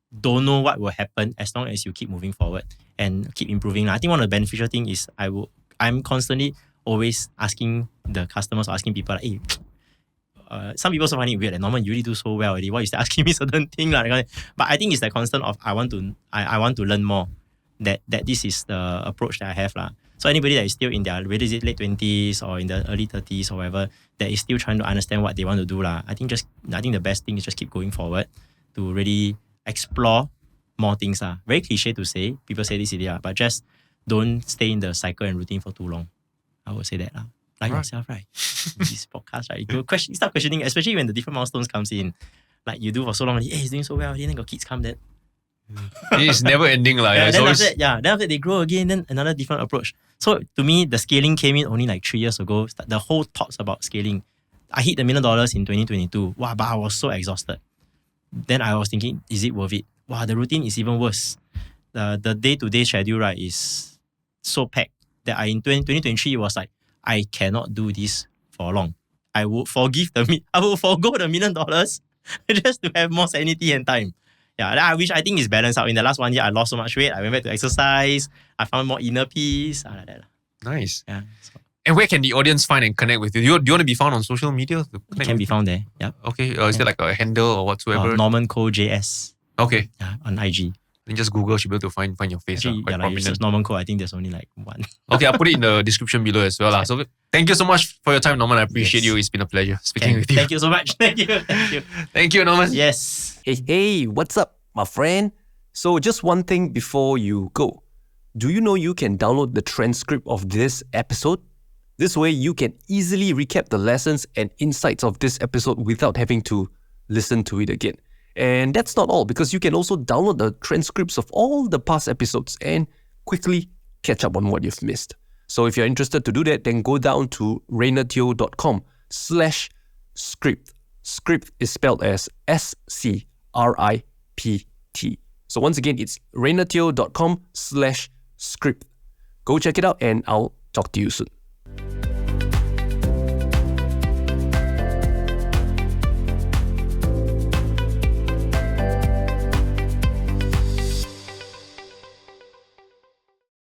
don't know what will happen as long as you keep moving forward and keep improving. I think one of the beneficial thing is I'm constantly always asking the customers or asking people, like, hey, some people also find it weird. Like, Norman, you really do so well already. Why you still asking me certain thing? But I think it's the constant of I want to learn more. That this is the approach that I have lah. So anybody that is still in their, whether is it late 20s or in the early 30s or whatever, that is still trying to understand what they want to do lah. I think the best thing is just keep going forward to really explore more things lah. Very cliche to say. People say this idea, but just don't stay in the cycle and routine for too long. I would say that lah. Like yourself, right? This podcast, right? You start questioning, especially when the different milestones comes in. Like you do for so long, hey, he's doing so well, then got kids come, then it's never ending lah. Then after that they grow again, then another different approach. So to me, the scaling came in only like 3 years ago. The whole thoughts about scaling. I hit $1 million in 2022. Wow, but I was so exhausted. Then I was thinking, is it worth it? Wow, the routine is even worse. The day-to-day schedule, right, is so packed that in 2023 it was like, I cannot do this for long. I would forgo the $1 million just to have more sanity and time. Yeah, I think it's balanced out. In the last 1 year, I lost so much weight. I went back to exercise. I found more inner peace. Like that. Nice. Yeah. And where can the audience find and connect with you? Do you want to be found on social media? It can be found there. Yeah. Okay. Is there like a handle or whatsoever? Norman Koh JS. Okay. Yeah, on IG. Then just Google, should be able to find your face. Actually, quite like you search Norman Koh, I think there's only like one. Okay, I'll put it in the description below as well. So thank you so much for your time, Norman. I appreciate you. It's been a pleasure speaking with you. Thank you so much. Thank you. Thank you, Norman. Yes. Hey, what's up, my friend? So just one thing before you go. Do you know you can download the transcript of this episode? This way you can easily recap the lessons and insights of this episode without having to listen to it again. And that's not all, because you can also download the transcripts of all the past episodes and quickly catch up on what you've missed. So if you're interested to do that, then go down to raynerteo.com/script. Script is spelled as SCRIPT. So once again, it's raynerteo.com/script. Go check it out and I'll talk to you soon.